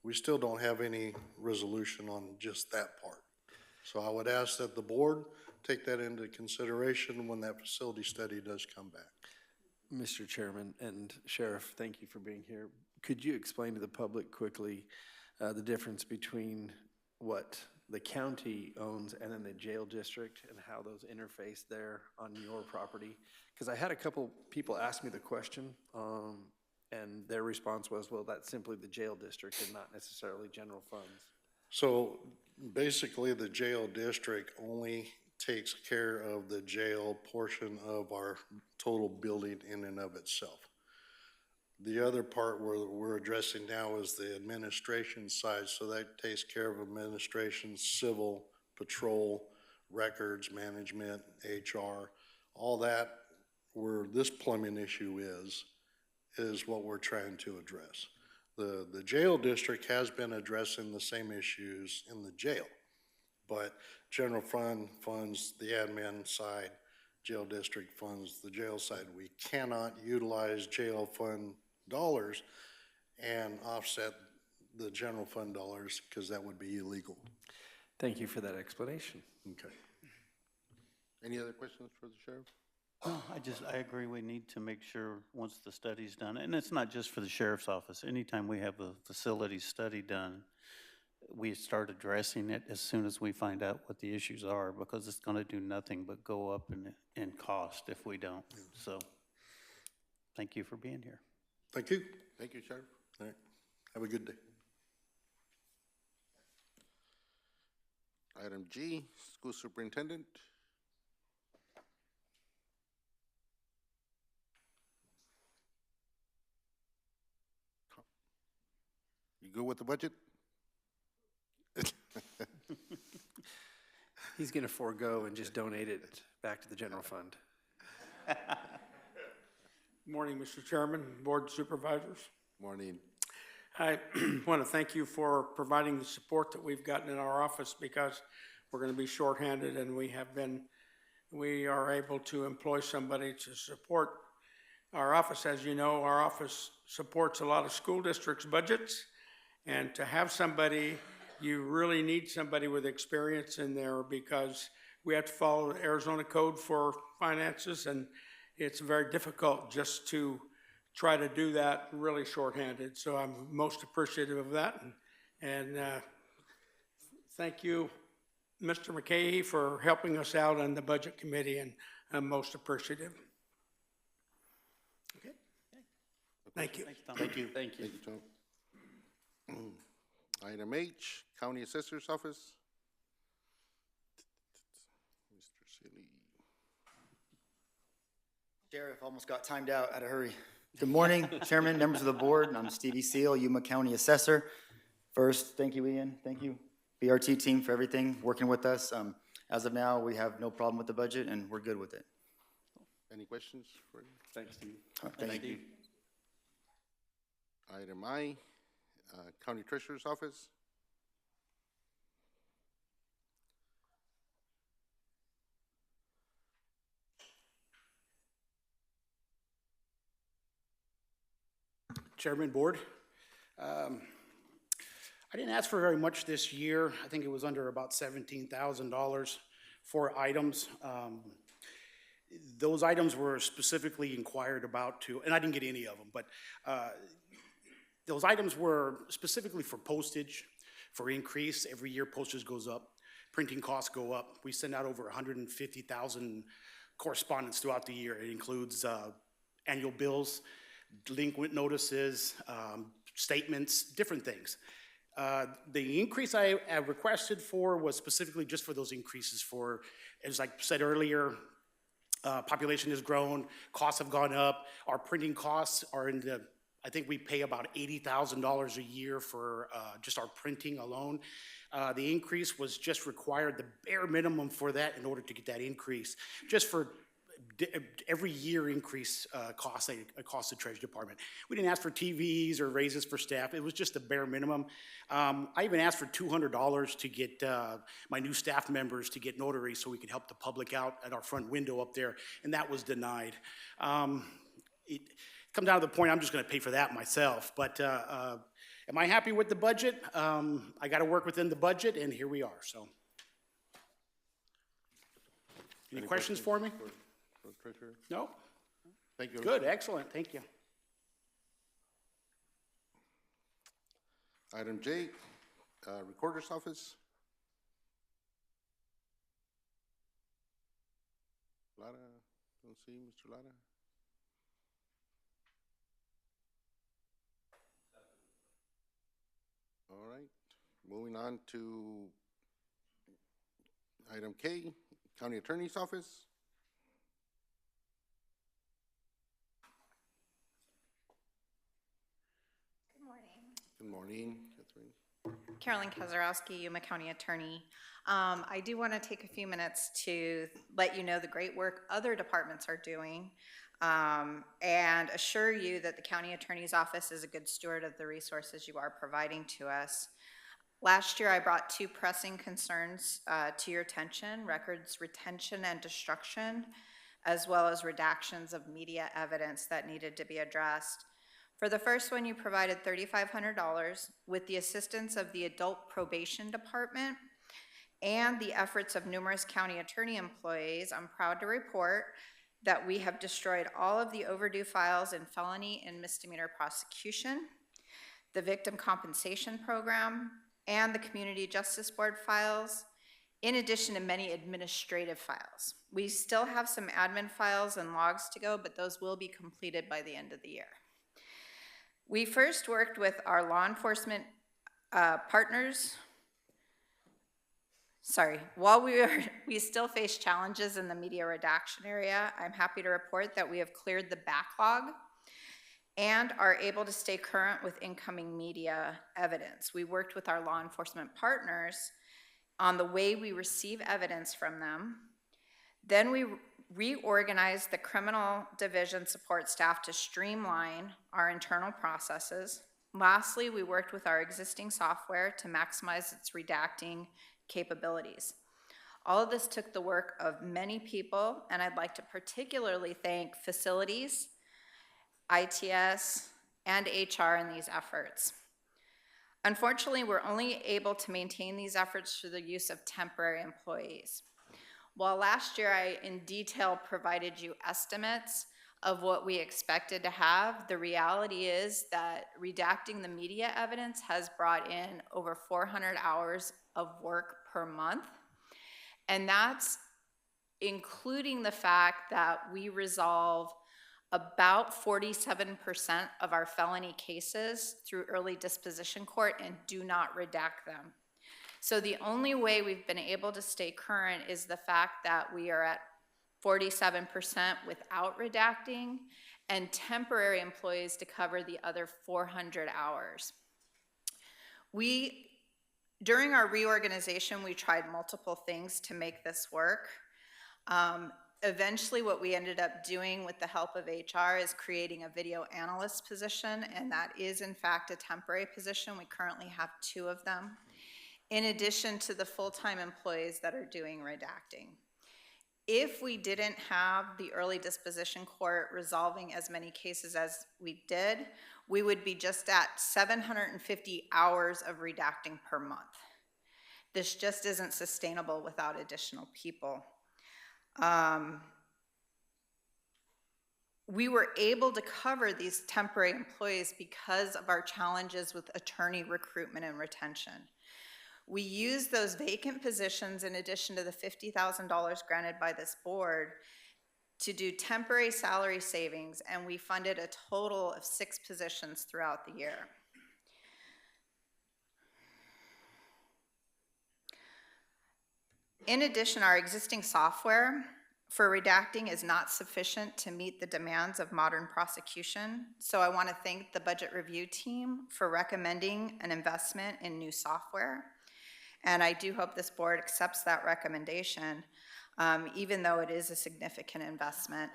We still don't have any resolution on just that part. So I would ask that the board take that into consideration when that facility study does come back. Mr. Chairman and Sheriff, thank you for being here. Could you explain to the public quickly the difference between what the county owns and then the jail district, and how those interface there on your property? Because I had a couple people ask me the question, and their response was, well, that's simply the jail district and not necessarily general funds. So basically, the jail district only takes care of the jail portion of our total building in and of itself. The other part we're addressing now is the administration side, so that takes care of administration, civil, patrol, records, management, HR, all that where this plumbing issue is what we're trying to address. The jail district has been addressing the same issues in the jail, but general fund funds the admin side, jail district funds the jail side. We cannot utilize jail fund dollars and offset the general fund dollars, because that would be illegal. Thank you for that explanation. Okay. Any other questions for the sheriff? No, I agree, we need to make sure, once the study's done, and it's not just for the sheriff's office, anytime we have a facility study done, we start addressing it as soon as we find out what the issues are, because it's gonna do nothing but go up in cost if we don't. So, thank you for being here. Thank you. Thank you, Sheriff. All right. Have a good day. Item G, School Superintendent. You good with the budget? He's going to forego and just donate it back to the general fund. Morning, Mr. Chairman, Board Supervisors. Morning. I want to thank you for providing the support that we've gotten in our office, because we're going to be shorthanded, and we are able to employ somebody to support our office. As you know, our office supports a lot of school districts' budgets, and to have somebody, you really need somebody with experience in there, because we have to follow the Arizona Code for finances, and it's very difficult just to try to do that really shorthanded. So I'm most appreciative of that. And thank you, Mr. McKay, for helping us out on the Budget Committee, and I'm most appreciative. Okay. Thank you. Thank you. Thank you. Thank you, Tom. Item H, County Assessor's Office. Mr. Seeley. Sheriff, almost got timed out, had to hurry. Good morning, Chairman, members of the board. I'm Stevie Seal, Yuma County Assessor. First, thank you, Ian. Thank you, BRT team, for everything, working with us. As of now, we have no problem with the budget, and we're good with it. Any questions for you? Thanks, Steve. Thank you. Item I, County Treasurer's Office. Chairman, Board. I didn't ask for very much this year. I think it was under about $17,000 for items. Those items were specifically inquired about to, and I didn't get any of them, but those items were specifically for postage, for increase. Every year postage goes up, printing costs go up. We send out over 150,000 correspondence throughout the year. It includes annual bills, delinquent notices, statements, different things. The increase I requested for was specifically just for those increases for, as I said earlier, population has grown, costs have gone up, our printing costs are in the, I think we pay about $80,000 a year for just our printing alone. The increase was just required, the bare minimum for that in order to get that increase, just for every year increase cost the Treasury Department. We didn't ask for TVs or raises for staff. It was just the bare minimum. I even asked for $200 to get my new staff members to get notaries so we could help the public out at our front window up there, and that was denied. It comes down to the point I'm just going to pay for that myself. But am I happy with the budget? I got to work within the budget, and here we are. So, any questions for me? For Treasurer? No? Thank you. Good, excellent, thank you. Item J, Recorder's Office. Lara, don't see Mr. Lara. All right, moving on to item K, County Attorney's Office. Good morning, Catherine. Carolyn Kozarowski, Yuma County Attorney. I do want to take a few minutes to let you know the great work other departments are doing and assure you that the County Attorney's Office is a good steward of the resources you are providing to us. Last year, I brought two pressing concerns to your attention: records retention and destruction. as well as redactions of media evidence that needed to be addressed. For the first one, you provided $3,500 with the assistance of the Adult Probation Department and the efforts of numerous county attorney employees. I'm proud to report that we have destroyed all of the overdue files in felony and misdemeanor prosecution, the Victim Compensation Program, and the Community Justice Board files, in addition to many administrative files. We still have some admin files and logs to go, but those will be completed by the end of the year. We first worked with our law enforcement partners. While we still face challenges in the media redaction area, I'm happy to report that we have cleared the backlog and are able to stay current with incoming media evidence. We worked with our law enforcement partners on the way we receive evidence from them. Then we reorganized the criminal division support staff to streamline our internal processes. Lastly, we worked with our existing software to maximize its redacting capabilities. All of this took the work of many people, and I'd like to particularly thank facilities, ITS, and HR in these efforts. Unfortunately, we're only able to maintain these efforts through the use of temporary employees. While last year I in detail provided you estimates of what we expected to have, the reality is that redacting the media evidence has brought in over 400 hours of work per month. And that's including the fact that we resolve about 47% of our felony cases through early disposition court and do not redact them. So the only way we've been able to stay current is the fact that we are at 47% without redacting and temporary employees to cover the other 400 hours. During our reorganization, we tried multiple things to make this work. Eventually, what we ended up doing with the help of HR is creating a video analyst position, and that is in fact a temporary position. We currently have 2 of them, in addition to the full-time employees that are doing redacting. If we didn't have the early disposition court resolving as many cases as we did, we would be just at 750 hours of redacting per month. This just isn't sustainable without additional people. We were able to cover these temporary employees because of our challenges with attorney recruitment and retention. We used those vacant positions in addition to the $50,000 granted by this board to do temporary salary savings, and we funded a total of 6 positions throughout the year. In addition, our existing software for redacting is not sufficient to meet the demands of modern prosecution, so I want to thank the budget review team for recommending an investment in new software. And I do hope this board accepts that recommendation, even though it is a significant investment.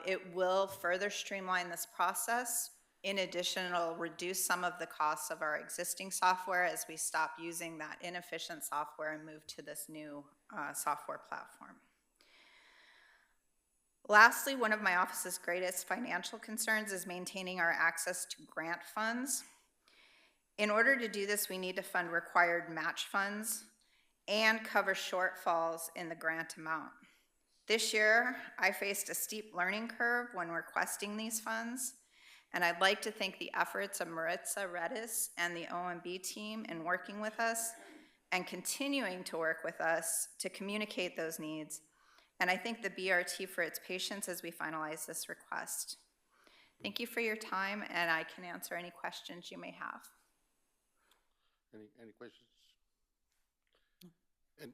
It will further streamline this process. In addition, it'll reduce some of the costs of our existing software as we stop using that inefficient software and move to this new software platform. Lastly, one of my office's greatest financial concerns is maintaining our access to grant funds. In order to do this, we need to fund required match funds and cover shortfalls in the grant amount. This year, I faced a steep learning curve when requesting these funds, and I'd like to thank the efforts of Maritza Redis and the OMB team in working with us and continuing to work with us to communicate those needs. And I thank the BRT for its patience as we finalize this request. Thank you for your time, and I can answer any questions you may have. Any questions?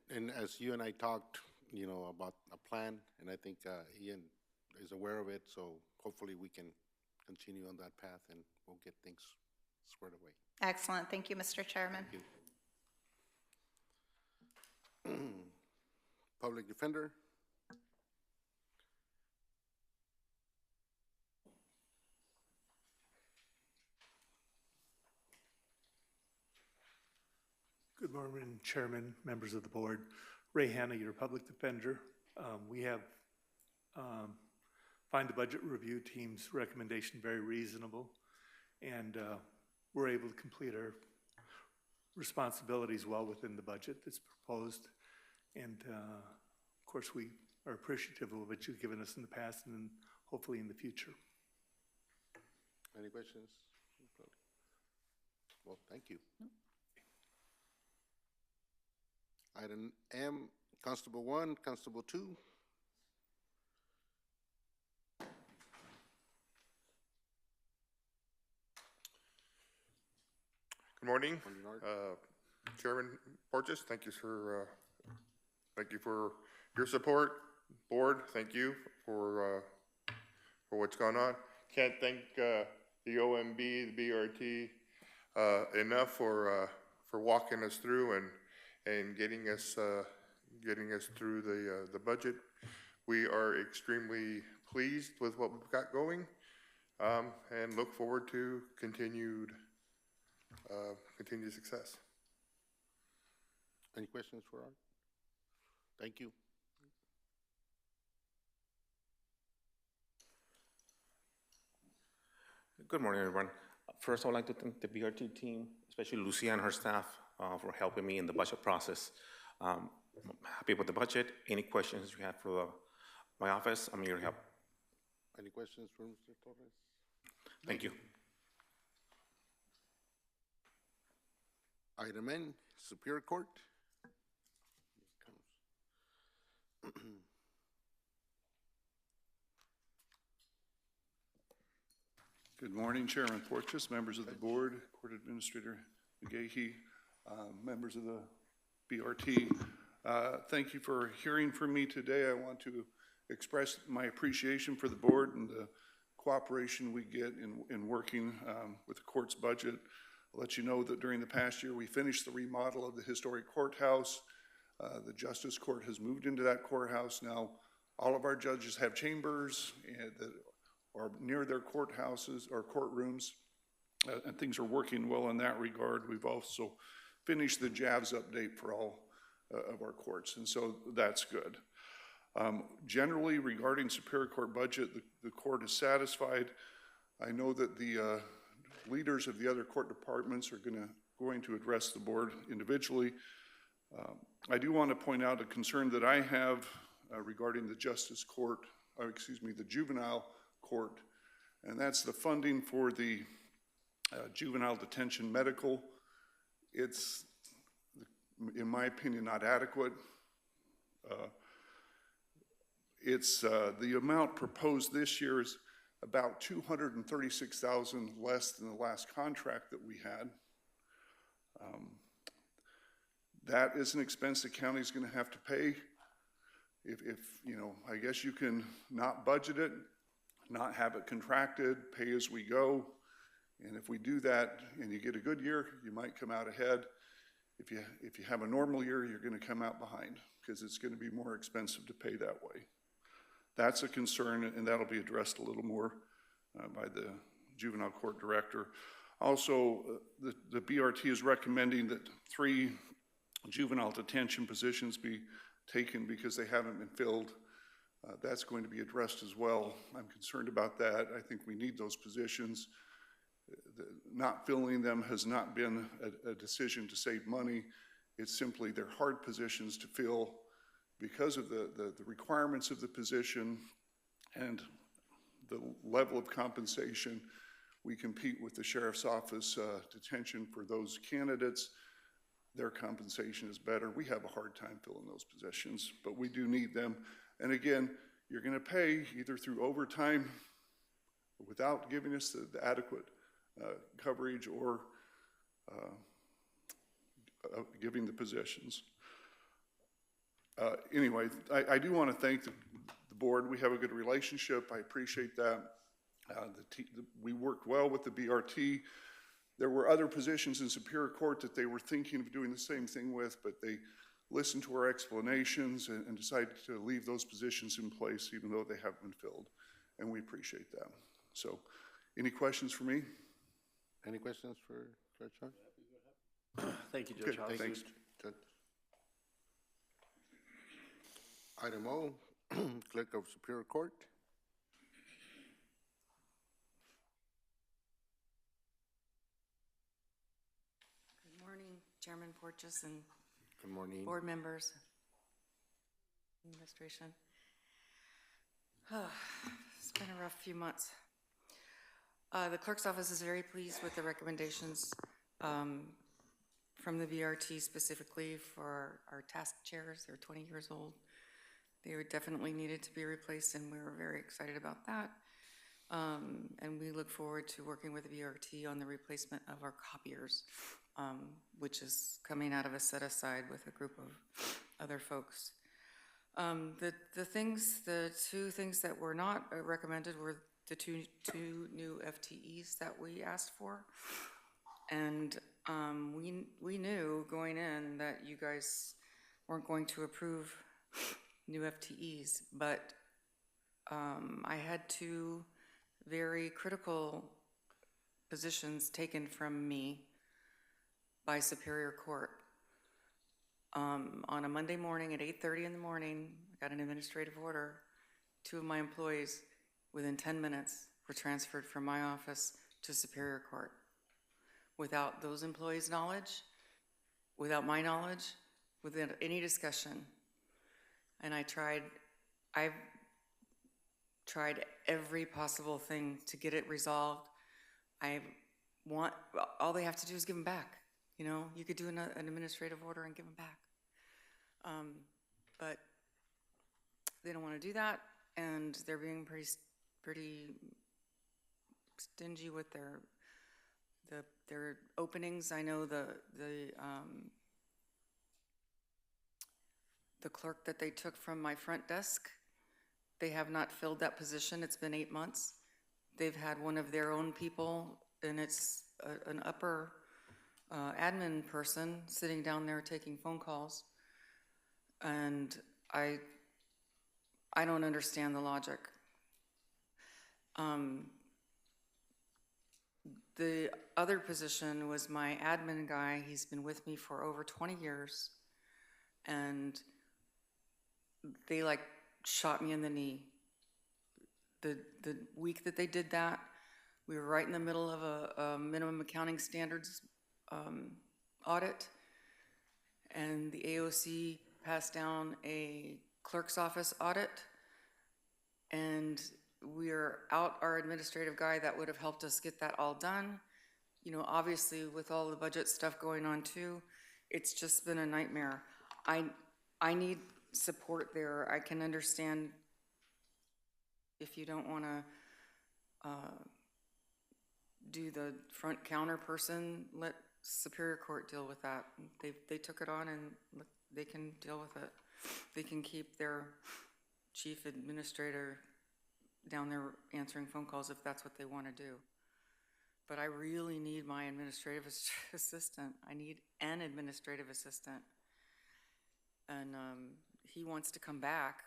And as you and I talked, about a plan, and I think Ian is aware of it, so hopefully we can continue on that path and we'll get things squared away. Excellent. Thank you, Mr. Chairman. Thank you. Public Defender. Good morning, Chairman, members of the board. Ray Hanna, your public defender. We have find the budget review team's recommendation very reasonable, and we're able to complete our responsibilities well within the budget that's proposed. And of course, we are appreciative of what you've given us in the past and hopefully in the future. Any questions? Well, thank you. Item M, Constable 1, Constable 2. Good morning, Chairman Porteous. Thank you for your support. Board, thank you for what's going on. Can't thank the OMB, the BRT enough for walking us through and getting us through the budget. We are extremely pleased with what we've got going, and look forward to continued success. Any questions for Art? Thank you. Good morning, everyone. First, I would like to thank the BRT team, especially Lucia and her staff, for helping me in the budget process. I'm happy with the budget. Any questions you have for my office, I'm here to help. Any questions for Mr. Torres? Thank you. Item N, Superior Court. Good morning, Chairman Porteous, members of the board, Court Administrator McGahee, members of the BRT. Thank you for hearing from me today. I want to express my appreciation for the board and the cooperation we get in working with the court's budget. I'll let you know that during the past year, we finished the remodel of the historic courthouse. The Justice Court has moved into that courthouse now. All of our judges have chambers that are near their courthouses or courtrooms, and things are working well in that regard. We've also finished the JAVS update for all of our courts, and so that's good. Generally, regarding Superior Court budget, the court is satisfied. I know that the leaders of the other court departments are going to address the board individually. I do want to point out a concern that I have regarding the Justice Court, the Juvenile Court, and that's the funding for the juvenile detention medical. It's, in my opinion, not adequate. The amount proposed this year is about $236,000 less than the last contract that we had. That is an expense the county's going to have to pay. If you know, I guess you can not budget it, not have it contracted, pay as we go. And if we do that and you get a good year, you might come out ahead. If you have a normal year, you're going to come out behind because it's going to be more expensive to pay that way. That's a concern, and that'll be addressed a little more by the juvenile court director. Also, the BRT is recommending that 3 juvenile detention positions be taken because they haven't been filled. That's going to be addressed as well. I'm concerned about that. I think we need those positions. Not filling them has not been a decision to save money. It's simply they're hard positions to fill because of the requirements of the position and the level of compensation. We compete with the sheriff's office detention for those candidates. Their compensation is better. We have a hard time filling those positions, but we do need them. And again, you're going to pay either through overtime without giving us the adequate coverage or giving the positions. Anyway, I do want to thank the board. We have a good relationship. I appreciate that. We worked well with the BRT. There were other positions in Superior Court that they were thinking of doing the same thing with, but they listened to our explanations and decided to leave those positions in place even though they haven't been filled, and we appreciate that. So, any questions for me? Any questions for Judge Hunt? Thank you, Judge House. Thanks, Judge. Item O, Clerk of Superior Court. Good morning, Chairman Porteous and Good morning. board members, administration. It's been a rough few months. The clerk's office is very pleased with the recommendations from the VRT, specifically for our task chairs. They're 20 years old. They were definitely needed to be replaced, and we were very excited about that. And we look forward to working with the VRT on the replacement of our copiers, which is coming out of a set-aside with a group of other folks. The two things that were not recommended were the two new FTEs that we asked for. And we knew going in that you guys weren't going to approve new FTEs, but I had two very critical positions taken from me by Superior Court. On a Monday morning at 8:30 in the morning, I got an administrative order. Two of my employees, within 10 minutes, were transferred from my office to Superior Court. Without those employees' knowledge, without my knowledge, without any discussion. And I've tried every possible thing to get it resolved. All they have to do is give them back. You know, you could do an administrative order and give them back. But they don't want to do that, and they're being pretty stingy with their openings. I know the clerk that they took from my front desk, they have not filled that position. It's been 8 months. They've had one of their own people, and it's an upper admin person sitting down there taking phone calls. And I don't understand the logic. The other position was my admin guy. He's been with me for over 20 years, and they like shot me in the knee. The week that they did that, we were right in the middle of a minimum accounting standards audit, and the AOC passed down a clerk's office audit, and we're out our administrative guy that would have helped us get that all done. You know, obviously with all the budget stuff going on too, it's just been a nightmare. I need support there. I can understand if you don't want to do the front counter person, let Superior Court deal with that. They took it on, and they can deal with it. They can keep their chief administrator down there answering phone calls if that's what they want to do. But I really need my administrative assistant. I need an administrative assistant. And he wants to come back,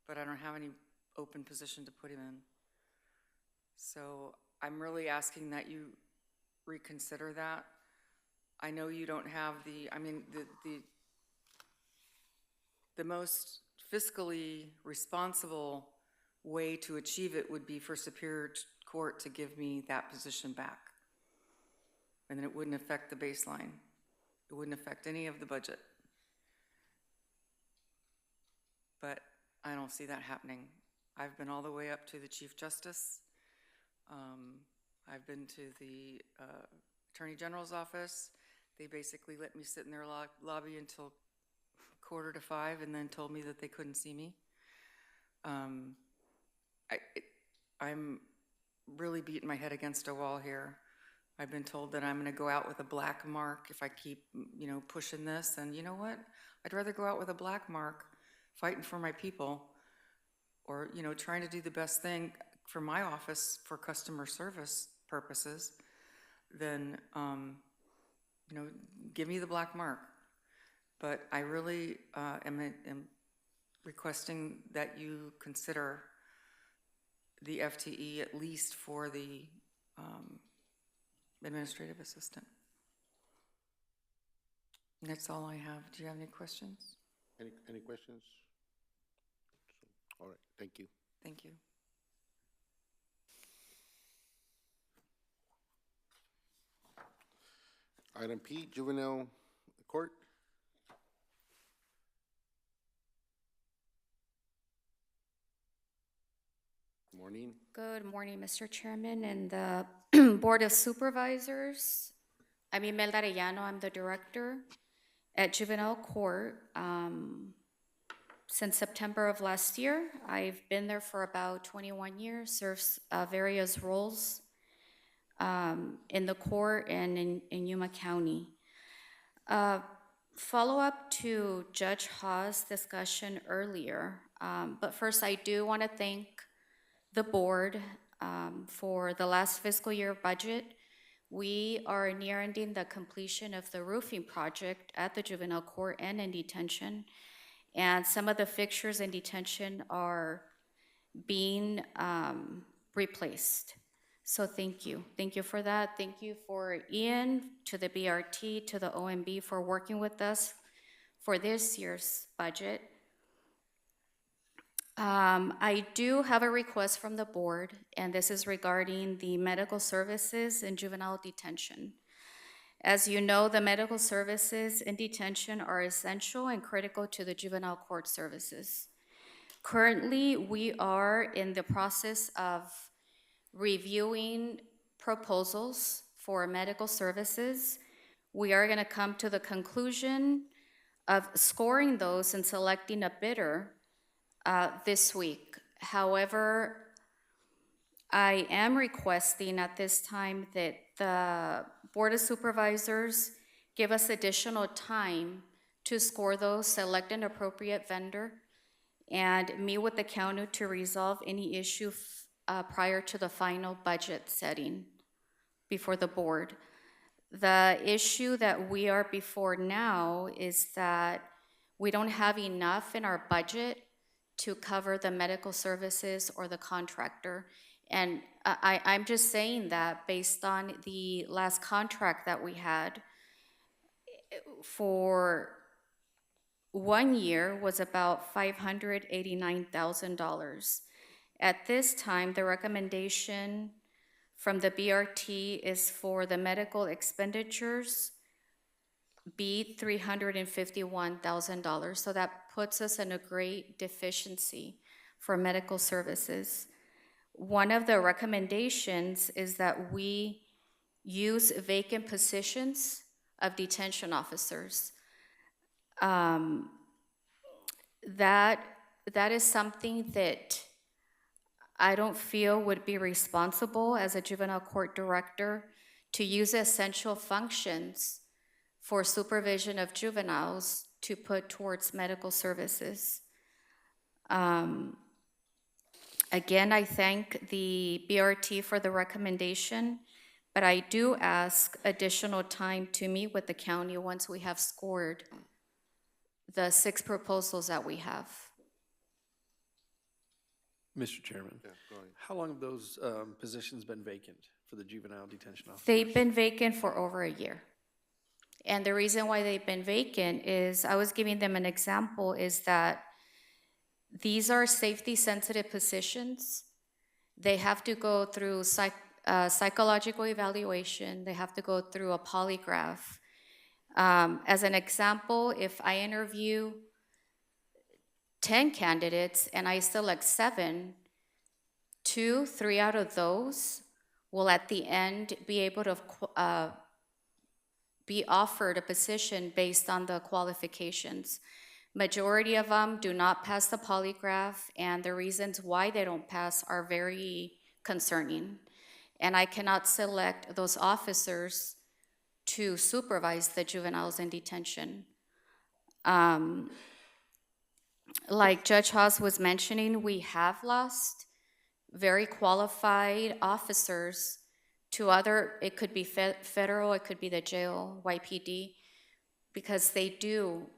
but I don't have any open position to put him in. So I'm really asking that you reconsider that. I know you don't have the most fiscally responsible way to achieve it would be for Superior Court to give me that position back. And then it wouldn't affect the baseline. It wouldn't affect any of the budget. But I don't see that happening. I've been all the way up to the Chief Justice. I've been to the Attorney General's office. They basically let me sit in their lobby until 4:45 and then told me that they couldn't see me. I'm really beating my head against a wall here. I've been told that I'm going to go out with a black mark if I keep, pushing this. And you know what? I'd rather go out with a black mark fighting for my people, or, trying to do the best thing for my office for customer service purposes than, give me the black mark. But I really am requesting that you consider the FTE at least for the administrative assistant. And that's all I have. Do you have any questions? Any questions? All right, thank you. Thank you. Item P, juvenile court. Morning. Good morning, Mr. Chairman and the Board of Supervisors. I'm Imelda Arellano. I'm the director at Juvenile Court. Since September of last year, I've been there for about 21 years, served various roles in the court and in Yuma County. Follow up to Judge Ha's discussion earlier, but first I do want to thank the board for the last fiscal year budget. We are nearing the completion of the roofing project at the juvenile court and in detention. And some of the fixtures in detention are being replaced. So thank you. Thank you for that. Thank you for Ian, to the BRT, to the OMB for working with us for this year's budget. I do have a request from the board, and this is regarding the medical services in juvenile detention. As you know, the medical services in detention are essential and critical to the juvenile court services. Currently, we are in the process of reviewing proposals for medical services. We are going to come to the conclusion of scoring those and selecting a bidder this week. However, I am requesting at this time that the Board of Supervisors give us additional time to score those, select an appropriate vendor, and meet with the county to resolve any issue prior to the final budget setting before the board. The issue that we are before now is that we don't have enough in our budget to cover the medical services or the contractor. And I'm just saying that based on the last contract that we had for 1 year was about $589,000. At this time, the recommendation from the BRT is for the medical expenditures be $351,000. So that puts us in a great deficiency for medical services. One of the recommendations is that we use vacant positions of detention officers. That is something that I don't feel would be responsible as a juvenile court director to use essential functions for supervision of juveniles to put towards medical services. Again, I thank the BRT for the recommendation, but I do ask additional time to meet with the county once we have scored the 6 proposals that we have. Mr. Chairman, Yeah, go ahead. how long have those positions been vacant for the juvenile detention officers? They've been vacant for over a year. And the reason why they've been vacant is, I was giving them an example, is that these are safety-sensitive positions. They have to go through psychological evaluation. They have to go through a polygraph. As an example, if I interview 10 candidates and I select 7, 2, 3 out of those will at the end be able to be offered a position based on the qualifications. Majority of them do not pass the polygraph, and the reasons why they don't pass are very concerning. And I cannot select those officers to supervise the juveniles in detention. Like Judge Haas was mentioning, we have lost very qualified officers to other, it could be federal, it could be the jail, YPD, because they do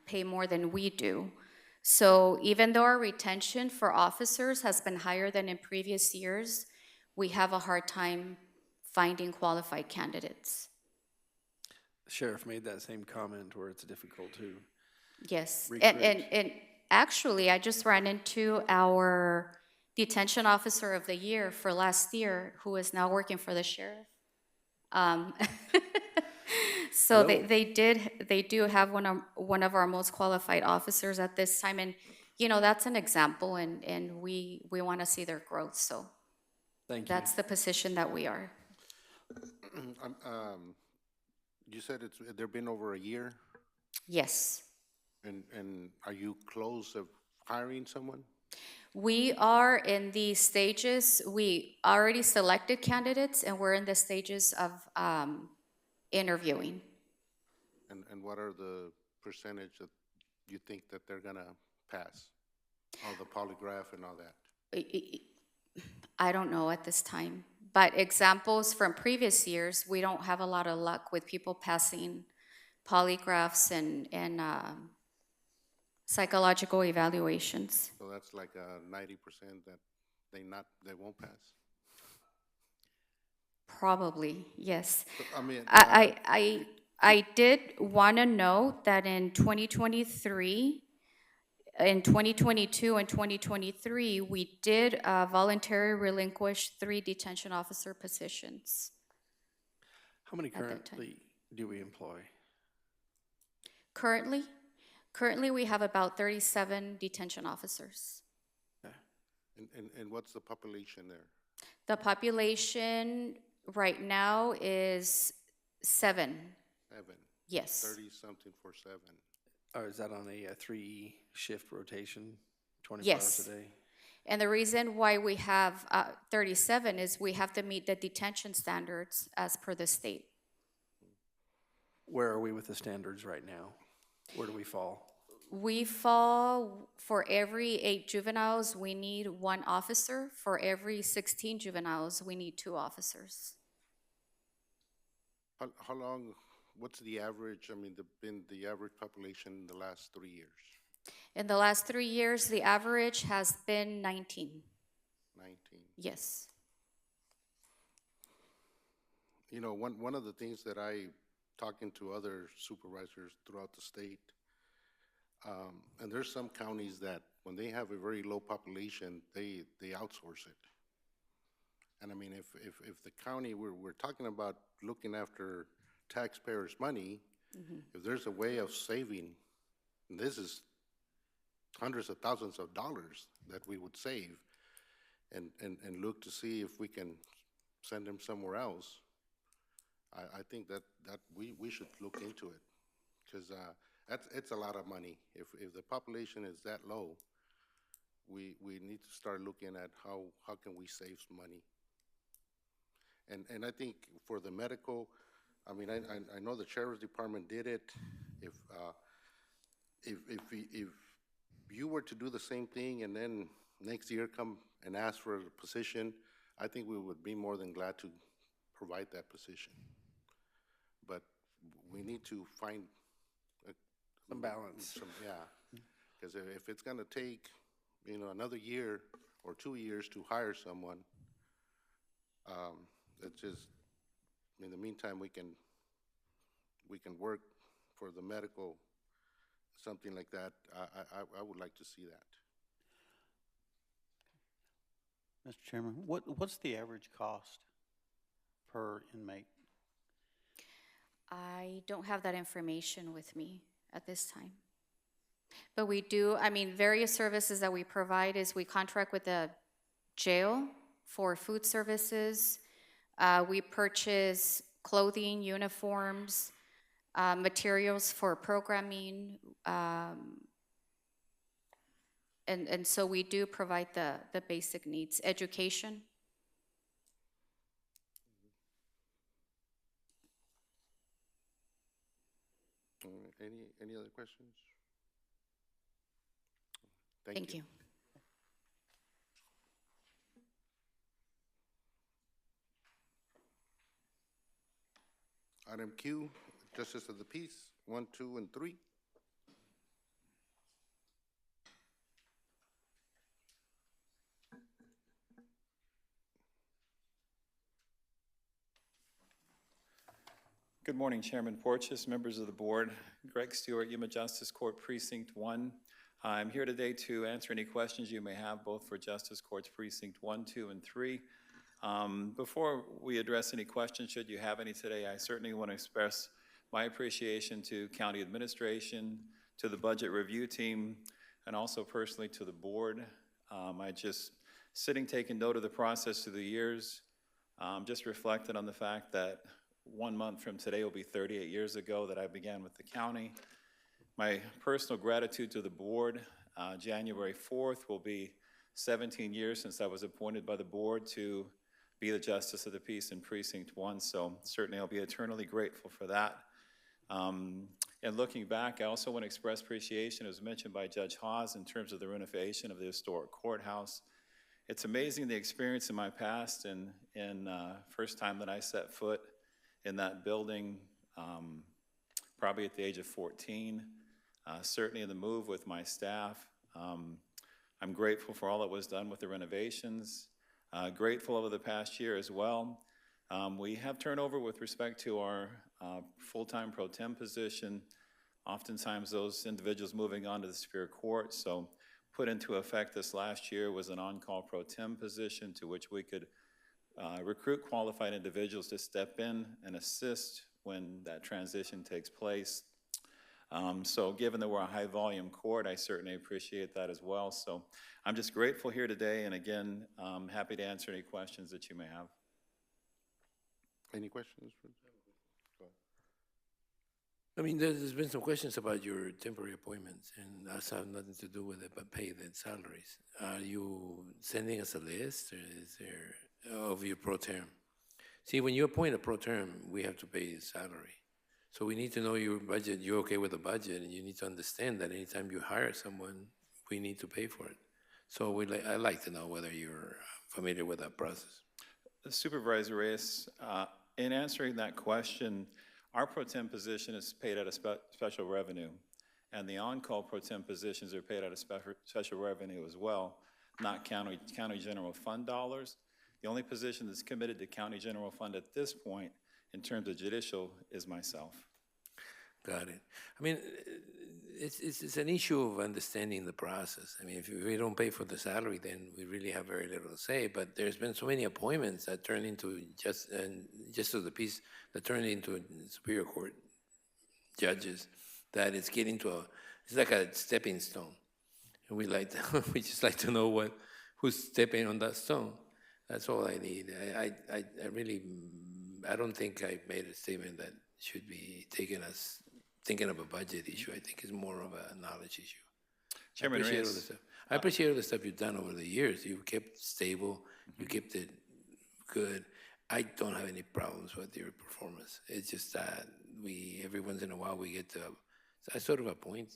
pay more than we do. So even though our retention for officers has been higher than in previous years, we have a hard time finding qualified candidates. The sheriff made that same comment where it's difficult to Yes, recruit. and actually, I just ran into our detention officer of the year for last year, who is now working for the sheriff. So they do have one of our most qualified officers at this time, and that's an example, and we want to see their growth. So Thank you. that's the position that we are. You said they've been over a year, Yes. and are you close of hiring someone? We are in the stages, we already selected candidates, and we're in the stages of interviewing. And what are the percentage that you think that they're gonna pass? All the polygraph and all that? I don't know at this time, but examples from previous years, we don't have a lot of luck with people passing polygraphs and psychological evaluations. So that's like 90% that they won't pass? Probably, yes. I mean, I did want to note that in 2023, in 2022 and 2023, we did voluntarily relinquish 3 detention officer positions. How many currently do we employ? Currently, we have about 37 detention officers. Okay. And what's the population there? The population right now is 7. 7? Yes. 30-something for 7. Or is that on a 3-shift rotation, 24 Yes. hours a day? And the reason why we have 37 is we have to meet the detention standards as per the state. Where are we with the standards right now? Where do we fall? We fall, for every 8 juveniles, we need 1 officer. For every 16 juveniles, we need 2 officers. How long, what's the average, been the average population in the last 3 years? In the last 3 years, the average has been 19. 19. Yes. One of the things that talking to other supervisors throughout the state, and there's some counties that when they have a very low population, they outsource it. And if the county, we're talking about looking after taxpayers' money, if there's a way of saving, and this is hundreds of thousands of dollars that we would save, and look to see if we can send them somewhere else, I think that we should look into it, because it's a lot of money. If the population is that low, we need to start looking at how can we save some money. And I think for the medical, I know the sheriff's department did it. If you were to do the same thing and then next year come and ask for a position, I think we would be more than glad to provide that position. But we need to find some balance. Because if it's going to take, another year or 2 years to hire someone, it's just, in the meantime, we can work for the medical, something like that. I would like to see that. Mr. Chairman, what's the average cost per inmate? I don't have that information with me at this time. But we do, various services that we provide is we contract with the jail for food services. We purchase clothing, uniforms, materials for programming, and so we do provide the basic needs, education. Any other questions? Thank you. Item Q, Justice of the Peace, 1, 2, and 3. Good morning, Chairman Porches, members of the board. Greg Stewart, Yuma Justice Court Precinct 1. I'm here today to answer any questions you may have, both for Justice Courts Precinct 1, 2, and 3. Before we address any questions, should you have any today, I certainly want to express my appreciation to county administration, to the budget review team, and also personally to the board. I just, taking note of the process through the years, just reflected on the fact that 1 month from today will be 38 years ago that I began with the county. My personal gratitude to the board, January 4th will be 17 years since I was appointed by the board to be the Justice of the Peace in Precinct 1, so certainly I'll be eternally grateful for that. And looking back, I also want to express appreciation, as mentioned by Judge Hawes, in terms of the renovation of the historic courthouse. It's amazing the experience in my past and first time that I set foot in that building, probably at the age of 14, certainly in the move with my staff. I'm grateful for all that was done with the renovations, grateful over the past year as well. We have turnover with respect to our full-time pro tem position. Oftentimes those individuals moving on to the Superior Court, so put into effect this last year was an on-call pro tem position to which we could recruit qualified individuals to step in and assist when that transition takes place. So given that we're a high-volume court, I certainly appreciate that as well. So I'm just grateful here today, and again, happy to answer any questions that you may have. Any questions? I mean, there's been some questions about your temporary appointments, and that's have nothing to do with it but pay the salaries. Are you sending us a list, or is there, of your pro term? See, when you appoint a pro term, we have to pay his salary. So we need to know your budget, you're okay with the budget, and you need to understand that anytime you hire someone, we need to pay for it. So I'd like to know whether you're familiar with that process. Supervisor Reyes, in answering that question, our pro tem position is paid out of special revenue, and the on-call pro tem positions are paid out of special revenue as well, not county general fund dollars. The only position that's committed to county general fund at this point in terms of judicial is myself. Got it. I mean, it's an issue of understanding the process. I mean, if we don't pay for the salary, then we really have very little to say. But there's been so many appointments that turn into just of the peace that turn into Superior Court judges that it's getting to it's like a stepping stone, and we just like to know who's stepping on that stone. That's all I need. I really don't think I made a statement that should be taken as thinking of a budget issue. I think it's more of a knowledge issue. Chairman Reyes. I appreciate all the stuff you've done over the years. You kept stable, you kept it good. I don't have any problems with your performance. It's just that every once in a while we get to I sort of appoint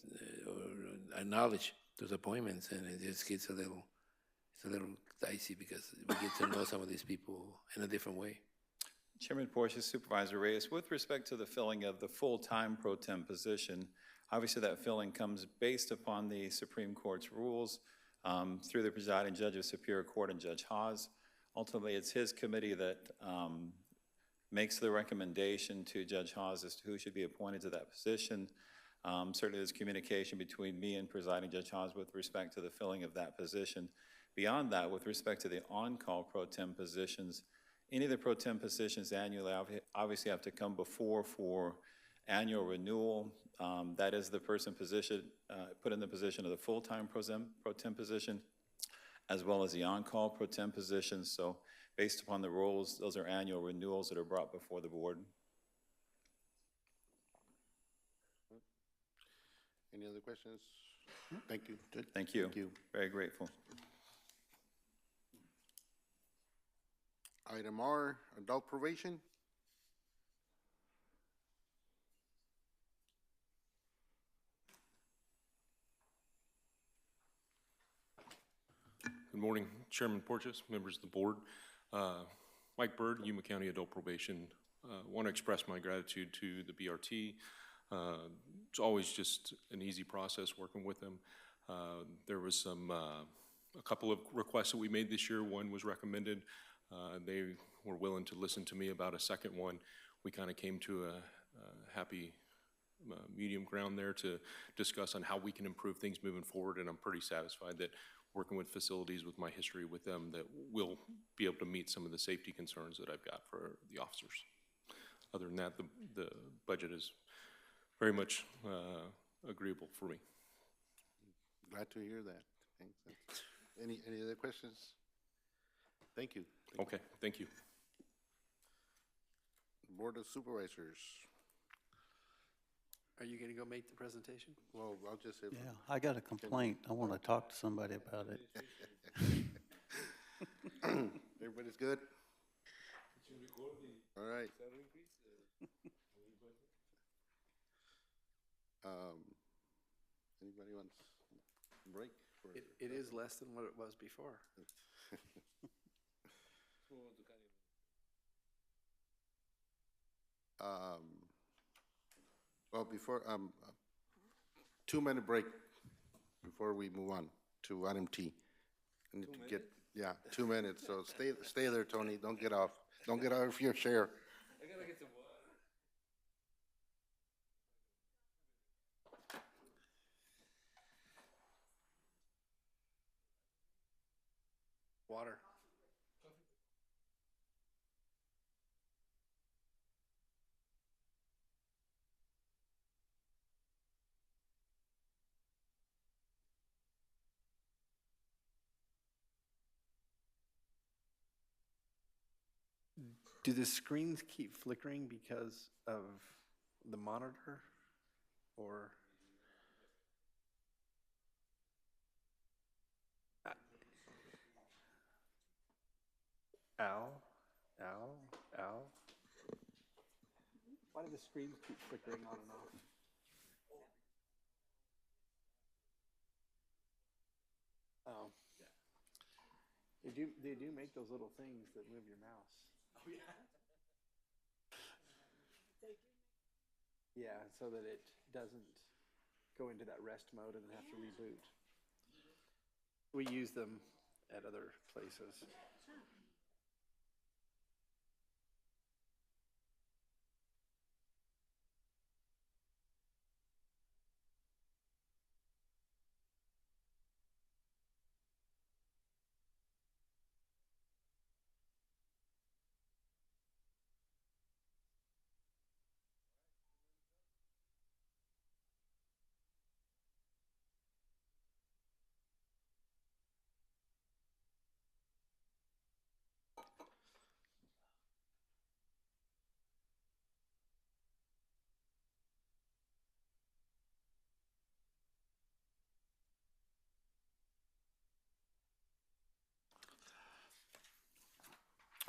or acknowledge those appointments, and it just gets it's a little dicey because we get to know some of these people in a different way. Chairman Porteous, Supervisor Reyes, with respect to the filling of the full-time pro tem position, obviously that filling comes based upon the Supreme Court's rules through the presiding judge of Superior Court and Judge Hawes. Ultimately, it's his committee that makes the recommendation to Judge Hawes as to who should be appointed to that position. Certainly there's communication between me and presiding Judge Hawes with respect to the filling of that position. Beyond that, with respect to the on-call pro tem positions, any of the pro tem positions annually obviously have to come before for annual renewal. That is the person put in the position of the full-time pro tem position, as well as the on-call pro tem position. So based upon the rules, those are annual renewals that are brought before the board. Any other questions? Thank you. Good. Thank you. Thank you. Very grateful. Item R, adult probation. Good morning, Chairman Porteous, members of the board. Mike Bird, Yuma County Adult Probation. Want to express my gratitude to the BRT. It's always just an easy process working with them. There was a couple of requests that we made this year. One was recommended. They were willing to listen to me about a second one. We kind of came to a happy medium ground there to discuss on how we can improve things moving forward, and I'm pretty satisfied that working with facilities, with my history with them, that we'll be able to meet some of the safety concerns that I've got for the officers. Other than that, the budget is very much agreeable for me. Glad to hear that. Thanks. Any other questions? Thank you. Okay, thank you. Board of Supervisors. Are you gonna go make the presentation? Well, I'll just say. Yeah, I got a complaint. I want to talk to somebody about it. Everybody's good? All right. Anybody wants a break? It is less than what it was before. Well, before, 2-minute break before we move on to item T. I need to get, yeah, 2 minutes, so stay there, Tony, don't get off. Don't get off your chair. I gotta get some water. Water. Do the screens keep flickering because of the monitor, or? Al? Why do the screens keep flickering on and off? Oh. They do make those little things that move your mouse. Oh, yeah? Yeah, so that it doesn't go into that rest mode and then have to reboot. We use them at other places.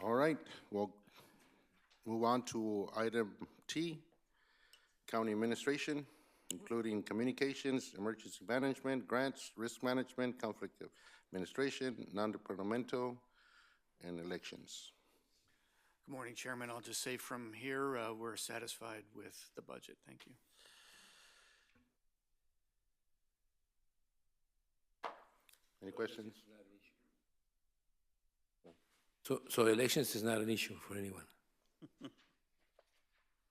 All right, we'll move on to item T, County Administration, including communications, emergency management, grants, risk management, conflict of administration, non-departmental, and elections. Good morning, Chairman. I'll just say from here, we're satisfied with the budget. Thank you. Any questions? So elections is not an issue for anyone?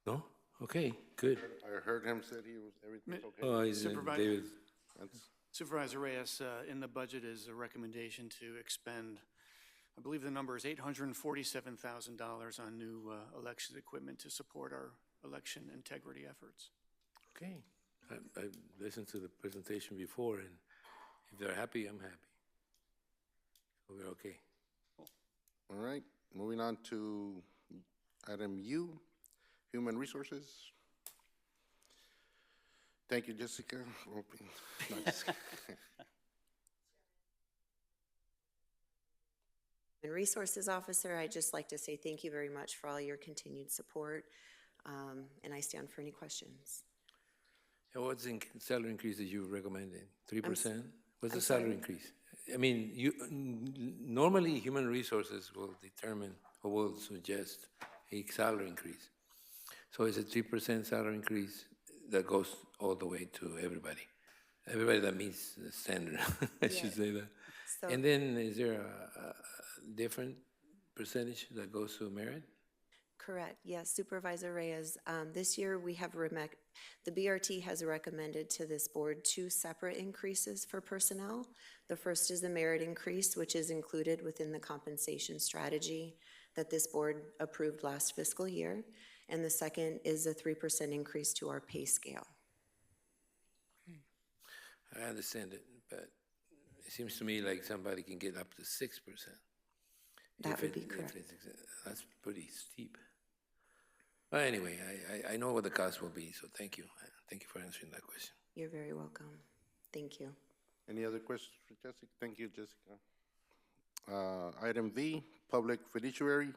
No? Okay, good. I heard him said he was, everything's okay. Oh, he's David. Supervisor Reyes, in the budget is a recommendation to expend, I believe the number is $847,000 on new election equipment to support our election integrity efforts. Okay. I listened to the presentation before, and if they're happy, I'm happy. So we're okay. All right, moving on to item U, Human Resources. Thank you, Jessica, for opening. No, just kidding. Human Resources Officer, I'd just like to say thank you very much for all your continued support, and I stand for any questions. And what's the salary increase that you recommended? 3%? What's I'm the salary sorry? increase? I mean, normally Human Resources will determine or will suggest a salary increase. So it's a 3% salary increase that goes all the way to everybody. Everybody that meets the standard, I should say that. So- And then is there a different percentage that goes to merit? Correct, yes, Supervisor Reyes. This year, we have, the BRT has recommended to this board 2 separate increases for personnel. The first is the merit increase, which is included within the compensation strategy that this board approved last fiscal year. And the second is a 3% increase to our pay scale. I understand it, but it seems to me like somebody can get up to 6%. That would be correct. That's pretty steep. But anyway, I know what the cost will be, so thank you. Thank you for answering that question. You're very welcome. Thank you. Any other questions for Jessica? Thank you, Jessica. Item V, public fiduciary.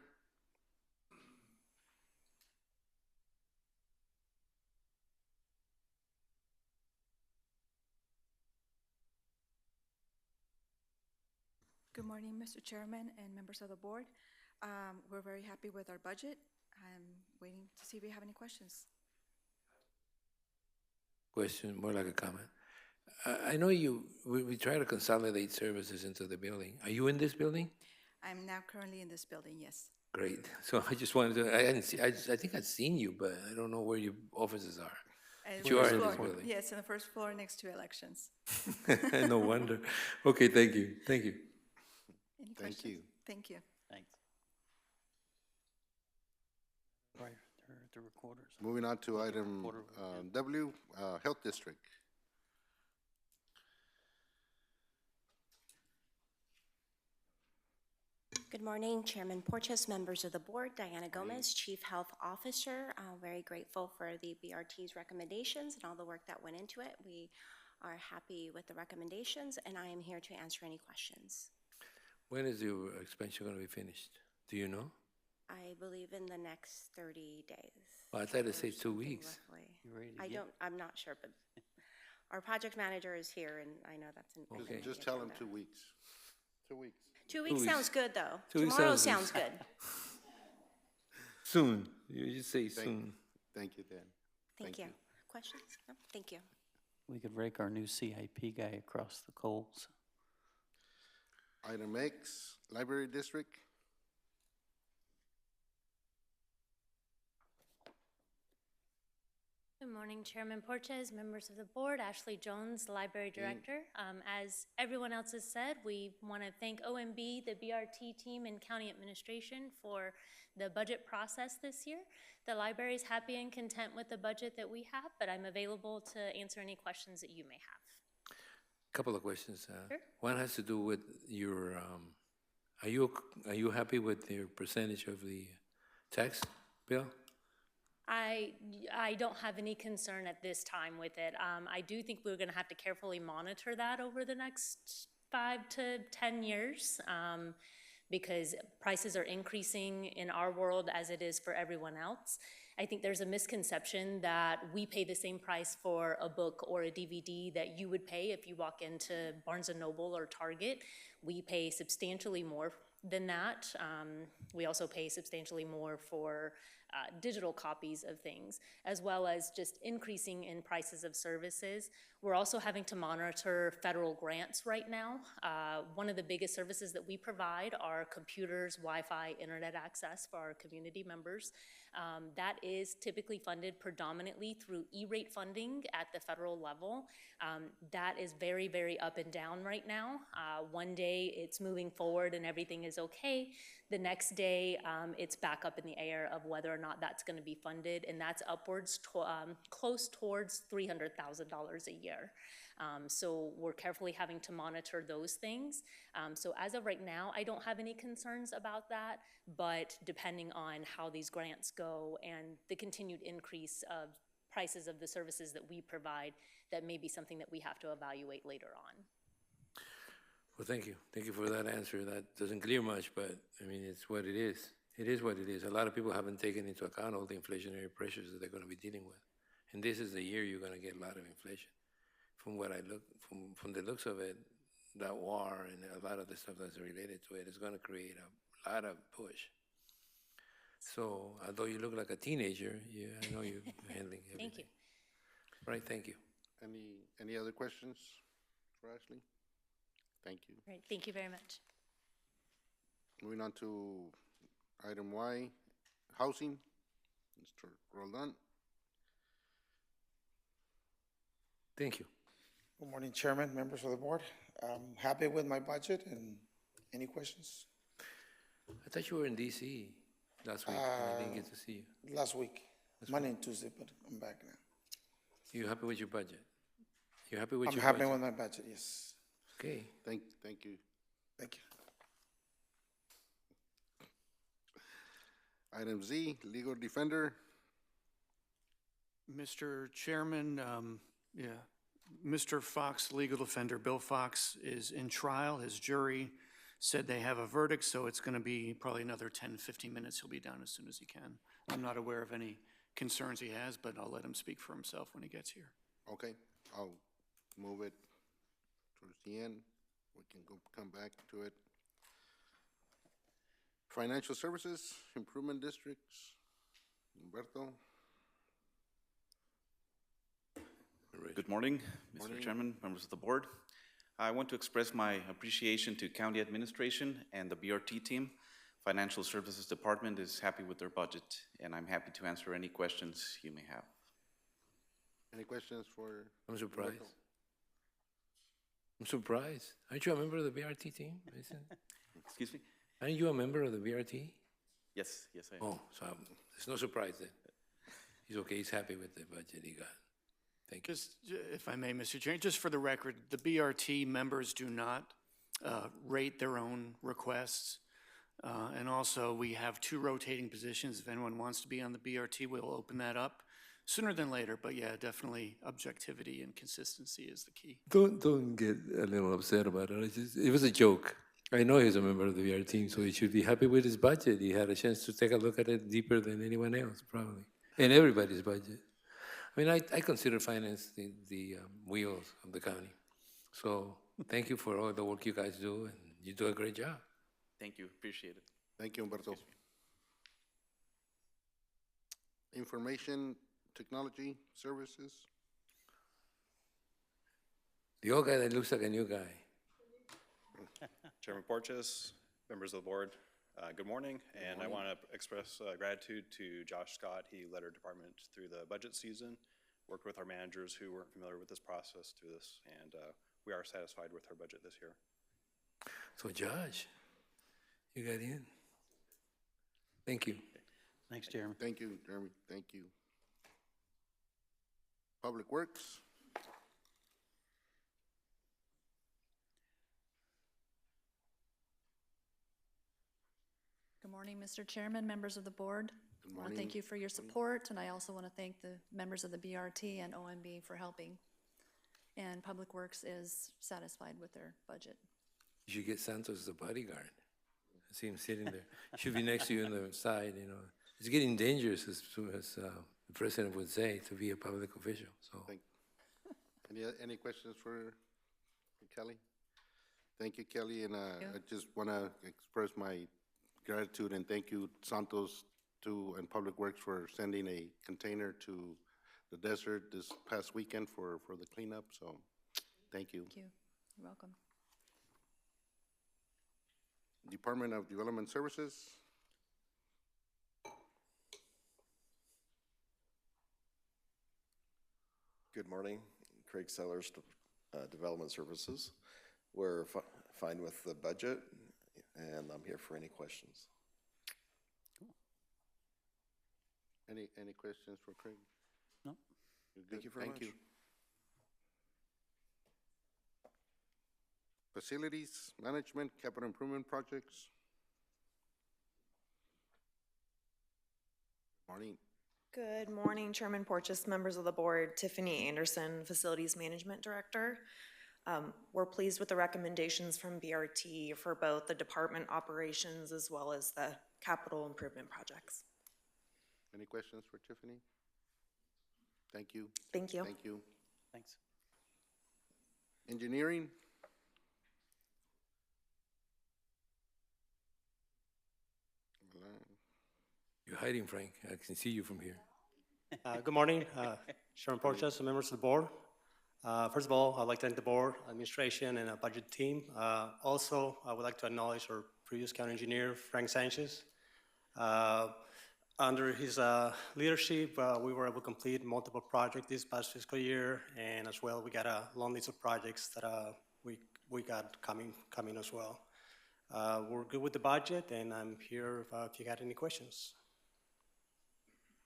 Good morning, Mr. Chairman and members of the board. We're very happy with our budget. I'm waiting to see if you have any questions. Question, more like a comment. I know we try to consolidate services into the building. Are you in this building? I'm now currently in this building, yes. Great. So I just wanted to, I think I've seen you, but I don't know where your offices are. But you are in this building. Yes, on the first floor next to elections. No wonder. Okay, thank you. Thank you. Any Thank questions? you. Thank you. Thanks. Right, they're at the recorders. Moving on to item W, Health District. Good morning, Chairman Porches, members of the board, Diana Gomez, Chief Health Officer. Very grateful for the BRT's recommendations and all the work that went into it. We are happy with the recommendations, and I am here to answer any questions. When is your expansion going to be finished? Do you know? I believe in the next 30 days. Well, I thought it said 2 weeks. Roughly. I'm not sure, but our project manager is here, and I know that's an. Okay. Just tell them 2 weeks. 2 weeks. 2 weeks sounds good, though. 2 weeks Tomorrow sounds sounds good. Soon. You just say soon. Thank you, Dan. Thank you. Questions? No? Thank you. We could rake our new CIP guy across the coals. Item X, Library District. Good morning, Chairman Porches, members of the board, Ashley Jones, Library Director. As everyone else has said, we want to thank OMB, the BRT team, and County Administration for the budget process this year. The library is happy and content with the budget that we have, but I'm available to answer any questions that you may have. Couple of questions. Sure. One has to do with your, are you happy with your percentage of the tax bill? I don't have any concern at this time with it. I do think we're going to have to carefully monitor that over the next 5 to 10 years because prices are increasing in our world as it is for everyone else. I think there's a misconception that we pay the same price for a book or a DVD that you would pay if you walk into Barnes & Noble or Target. We pay substantially more than that. We also pay substantially more for digital copies of things, as well as just increasing in prices of services. We're also having to monitor federal grants right now. One of the biggest services that we provide are computers, Wi-Fi, internet access for our community members. That is typically funded predominantly through E-rate funding at the federal level. That is very, very up and down right now. One day it's moving forward and everything is okay. The next day it's back up in the air of whether or not that's going to be funded, and that's upwards close towards $300,000 a year. So we're carefully having to monitor those things. So as of right now, I don't have any concerns about that, but depending on how these grants go and the continued increase of prices of the services that we provide, that may be something that we have to evaluate later on. Well, thank you. Thank you for that answer. That doesn't clear much, but I mean, it's what it is. It is what it is. A lot of people haven't taken into account all the inflationary pressures that they're going to be dealing with. And this is the year you're going to get a lot of inflation. From what I look, from the looks of it, that war and a lot of the stuff that's related to it is going to create a lot of push. So, although you look like a teenager, I know you're handling everything. Thank you. Right, thank you. Any other questions for Ashley? Thank you. Great, thank you very much. Moving on to item Y, Housing, Mr. Roldan. Thank you. Good morning, Chairman, members of the board. I'm happy with my budget, and any questions? I thought you were in DC last week. I didn't get to see you. Last week, Monday and Tuesday, but I'm back now. You happy with your budget? You happy with I'm your happy budget? with my budget, yes. Okay. Thank you. Thank you. Item Z, Legal Defender. Mr. Chairman, Mr. Fox, legal defender Bill Fox, is in trial. His jury said they have a verdict, so it's going to be probably another 10, 15 minutes. He'll be down as soon as he can. I'm not aware of any concerns he has, but I'll let him speak for himself when he gets here. Okay, I'll move it towards the end. We can come back to it. Financial Services Improvement Districts, Humberto. Good morning, Morning. Mr. Chairman, members of the board. I want to express my appreciation to County Administration and the BRT team. Financial Services Department is happy with their budget, and I'm happy to answer any questions you may have. Any questions for? I'm surprised. Humberto? I'm surprised. Aren't you a member of the BRT team? Excuse me? Aren't you a member of the BRT? Yes, yes, I am. Oh, so there's no surprise then. He's okay, he's happy with the budget he got. Thank you. Just, if I may, Mr. Chairman, just for the record, the BRT members do not rate their own requests. And also, we have 2 rotating positions. If anyone wants to be on the BRT, we'll open that up sooner than later. But yeah, definitely objectivity and consistency is the key. Don't get a little upset about it. It was a joke. I know he's a member of the VR team, so he should be happy with his budget. He had a chance to take a look at it deeper than anyone else, probably, and everybody's budget. I mean, I consider finance the wheels of the county. So thank you for all the work you guys do, and you do a great job. Thank you, appreciate it. Thank you, Humberto. Information Technology Services. The old guy that looks like a new guy. Chairman Porches, members of the board, good morning. And I want to express gratitude to Josh Scott. He led our department through the budget season, worked with our managers who weren't familiar with this process through this, and we are satisfied with our budget this year. So Josh, you got in. Thank you. Thanks, Jeremy. Thank you, Jeremy. Thank you. Public Works. Good morning, Mr. Chairman, members of the board. Good I want morning. to thank you for your support, and I also want to thank the members of the BRT and OMB for helping. And Public Works is satisfied with their budget. You should get Santos as a bodyguard. I see him sitting there. He should be next to you on the side, you know. It's getting dangerous, as the president would say, to be a public official, so. Any questions for Kelly? Thank you, Kelly, and I just want to express my gratitude and thank you, Santos, and Public Works for sending a container to the desert this past weekend for the cleanup, so thank you. Thank you. You're welcome. Department of Development Services. Good morning, Craig Sellers, Development Services. We're fine with the budget, and I'm here for any questions. Any questions for Craig? No. You're good? Thank you very much. Thank you. Facilities Management, Capital Improvement Projects. Morning. Good morning, Chairman Porches, members of the board, Tiffany Anderson, Facilities Management Director. We're pleased with the recommendations from BRT for both the department operations as well as the capital improvement projects. Any questions for Tiffany? Thank you. Thank you. Thank you. Thanks. Engineering. You're hiding, Frank. I can see you from here. Good morning, Chairman Porches and members of the board. First of all, I'd like to thank the board, administration, and our budget team. Also, I would like to acknowledge our previous county engineer, Frank Sanchez. Under his leadership, we were able to complete multiple projects this past fiscal year, and as well, we got a long list of projects that we got coming as well. We're good with the budget, and I'm here if you got any questions.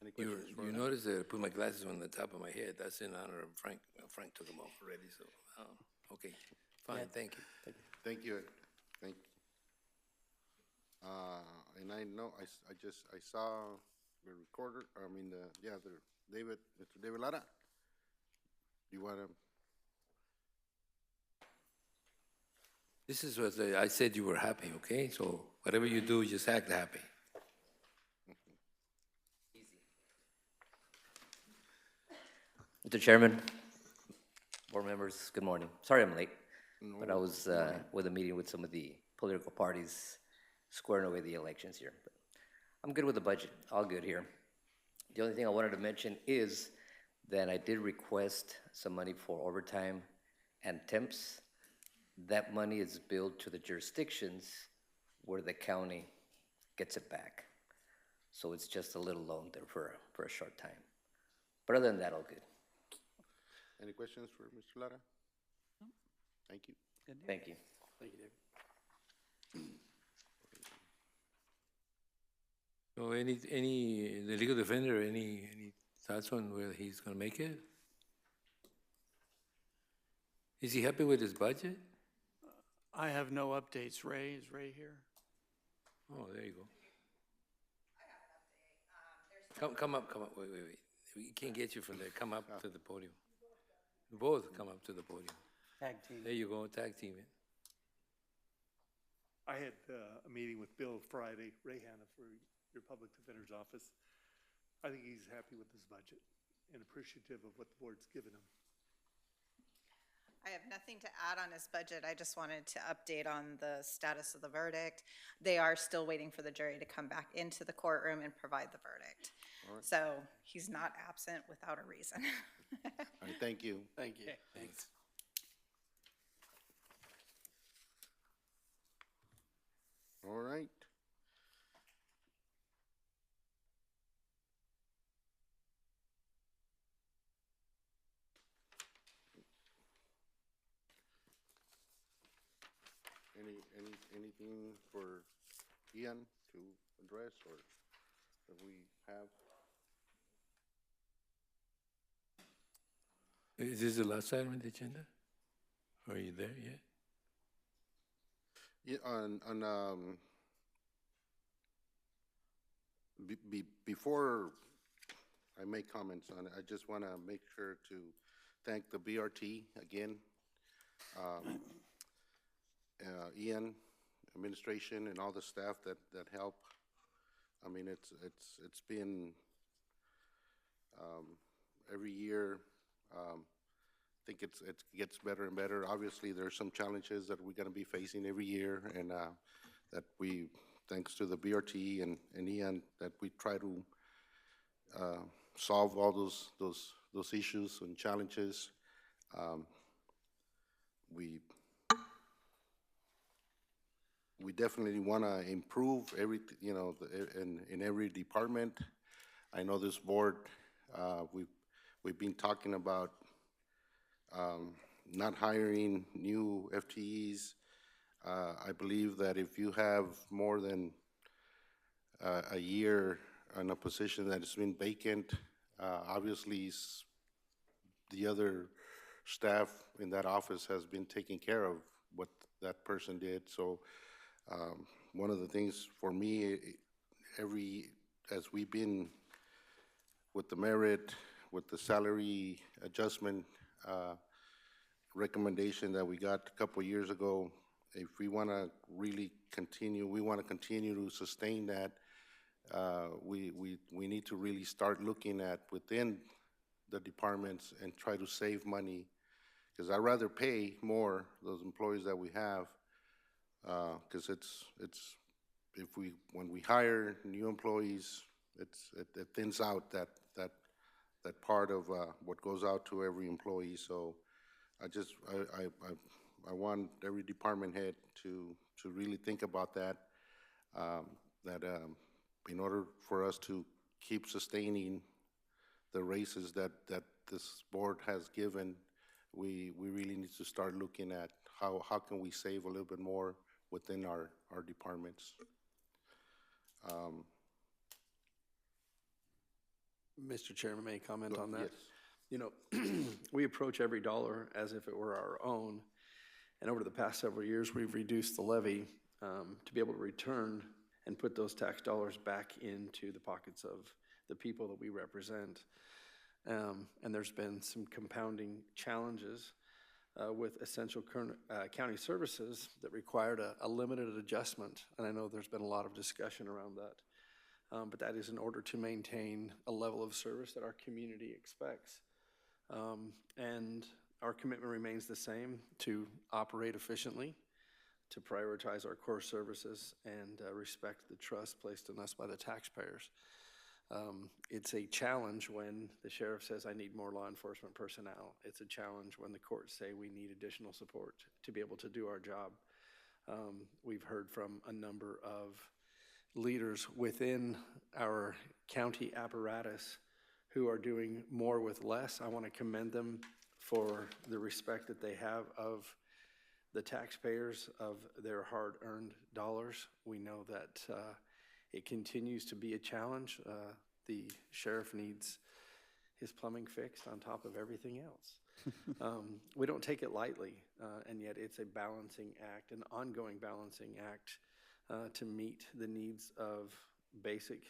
Any You, questions for you notice that I put my glasses on the top of my head. That's in honor of Frank. Frank took them off already, so, okay, fine, thank you. Thank you, thank you. And I know, I saw the recorder, Mr. David Lara. You wanna, This is what I said you were happy, okay? So whatever you do, just act happy. Mr. Chairman, board members, good morning. Sorry I'm late, but I was with a meeting with some of the political parties squaring away the elections here. But I'm good with the budget, all good here. The only thing I wanted to mention is that I did request some money for overtime and temps. That money is billed to the jurisdictions where the county gets it back. So it's just a little loan there for a short time. But other than that, all good. any questions for Mr. Lara? Thank you. Thank you. Thank you, David. So the legal defender, any thoughts on whether he's gonna make it? Is he happy with his budget? I have no updates. Ray, is Ray here? Oh, there you go. Come up, wait. We can't get you from there, come up to the podium. Both come up to the podium. Tag team. There you go, tag team it. I had a meeting with Bill Friday, Ray Hanna for your public defender's office. I think he's happy with his budget and appreciative of what the board's given him. I have nothing to add on his budget. I just wanted to update on the status of the verdict. They are still waiting for the jury to come back into the courtroom and provide the verdict. All right. So he's not absent without a reason. All right, thank you. Thank you. Thanks. All right. Anything for Ian to address or that we have? Is this the last item on the agenda? Are you there yet? Yeah, before I make comments on it, I just want to make sure to thank the BRT again. Ian, administration, and all the staff that help. I mean, it's been every year. I think it gets better and better. Obviously, there's some challenges that we're going to be facing every year, and that we, thanks to the BRT and Ian, that we try to solve all those issues and challenges. We definitely want to improve every, in every department. I know this board, we've been talking about not hiring new FTEs. I believe that if you have more than a year on a position that has been vacant, obviously the other staff in that office has been taking care of what that person did. So one of the things for me, as we've been with the merit, with the salary adjustment recommendation that we got a couple of years ago, if we want to really continue, we want to continue to sustain that, we need to really start looking at within the departments and try to save money, because I'd rather pay more those employees that we have, because when we hire new employees, it thins out that part of what goes out to every employee. So I want every department head to really think about that, in order for us to keep sustaining the raises that this board has given, we really need to start looking at how can we save a little bit more within our departments. Mr. Chairman, may I comment on that? Yes. You know, we approach every dollar as if it were our own, and over the past several years, we've reduced the levy to be able to return and put those tax dollars back into the pockets of the people that we represent. And there's been some compounding challenges with essential county services that required a limited adjustment, and I know there's been a lot of discussion around that. But that is in order to maintain a level of service that our community expects. And our commitment remains the same: to operate efficiently, to prioritize our core services, and respect the trust placed in us by the taxpayers. It's a challenge when the sheriff says, I need more law enforcement personnel. It's a challenge when the courts say we need additional support to be able to do our job. We've heard from a number of leaders within our county apparatus who are doing more with less. I want to commend them for the respect that they have of the taxpayers, of their hard-earned dollars. We know that it continues to be a challenge. The sheriff needs his plumbing fixed on top of everything else. We don't take it lightly, and yet it's a balancing act, an ongoing balancing act to meet the needs of basic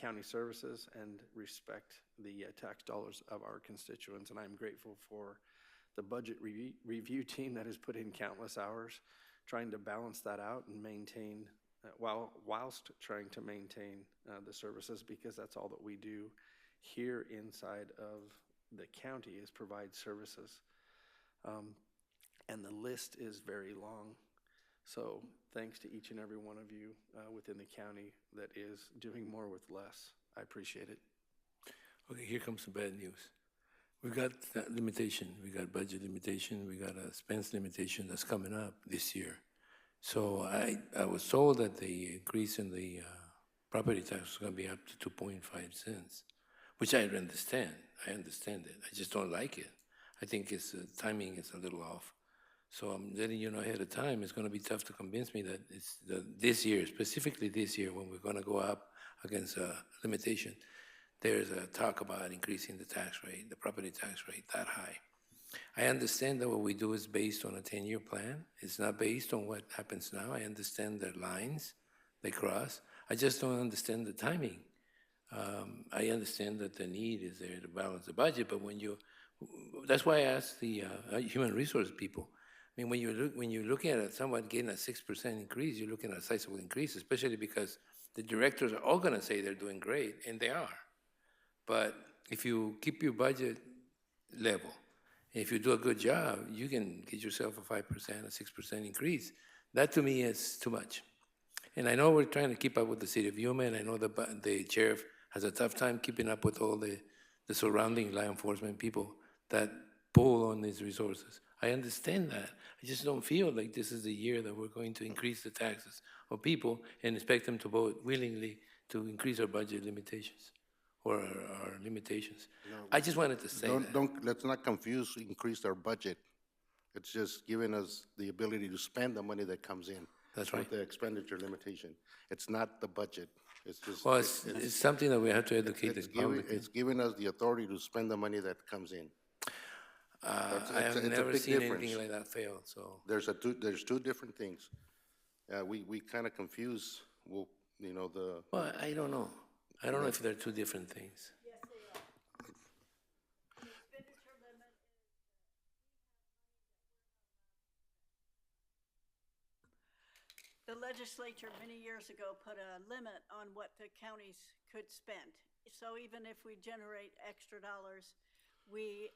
county services and respect the tax dollars of our constituents. And I'm grateful for the budget review team that has put in countless hours trying to balance that out and maintain, whilst trying to maintain the services, because that's all that we do here inside of the county, is provide services. And the list is very long. So thanks to each and every one of you within the county that is doing more with less. I appreciate it. Okay, here comes the bad news. We got that limitation. We got budget limitation. We got a expense limitation that's coming up this year. So I was told that the increase in the property tax was going to be up to 2.5 cents, which I understand. I understand it. I just don't like it. I think its timing is a little off. So I'm letting you know ahead of time, it's going to be tough to convince me that it's this year, specifically this year, when we're going to go up against a limitation, there's a talk about increasing the tax rate, the property tax rate that high. I understand that what we do is based on a 10-year plan. It's not based on what happens now. I understand the lines they cross. I just don't understand the timing. I understand that the need is there to balance the budget, but that's why I asked the human resource people. I mean, when you're looking at someone getting a 6% increase, you're looking at a sizable increase, especially because the directors are all going to say they're doing great, and they are. But if you keep your budget level, if you do a good job, you can get yourself a 5%, a 6% increase. That to me is too much. And I know we're trying to keep up with the city of Yuma, and I know the sheriff has a tough time keeping up with all the surrounding law enforcement people that pull on these resources. I understand that. I just don't feel like this is the year that we're going to increase the taxes of people and expect them to vote willingly to increase our budget limitations or our limitations. No, I just wanted to say that. Let's not confuse increase our budget. It's just giving us the ability to spend the money that comes in. That's right. With the expenditure limitation. It's not the budget. It's just. Well, it's something that we have to educate the public. It's giving us the authority to spend the money that comes in. I have never seen anything like that fail, so. There's two different things. We kind of confuse, well, the. Well, I don't know. I don't know if they're two different things. Yes, they are. The expenditure limit is the legislature many years ago put a limit on what the counties could spend. So even if we generate extra dollars, we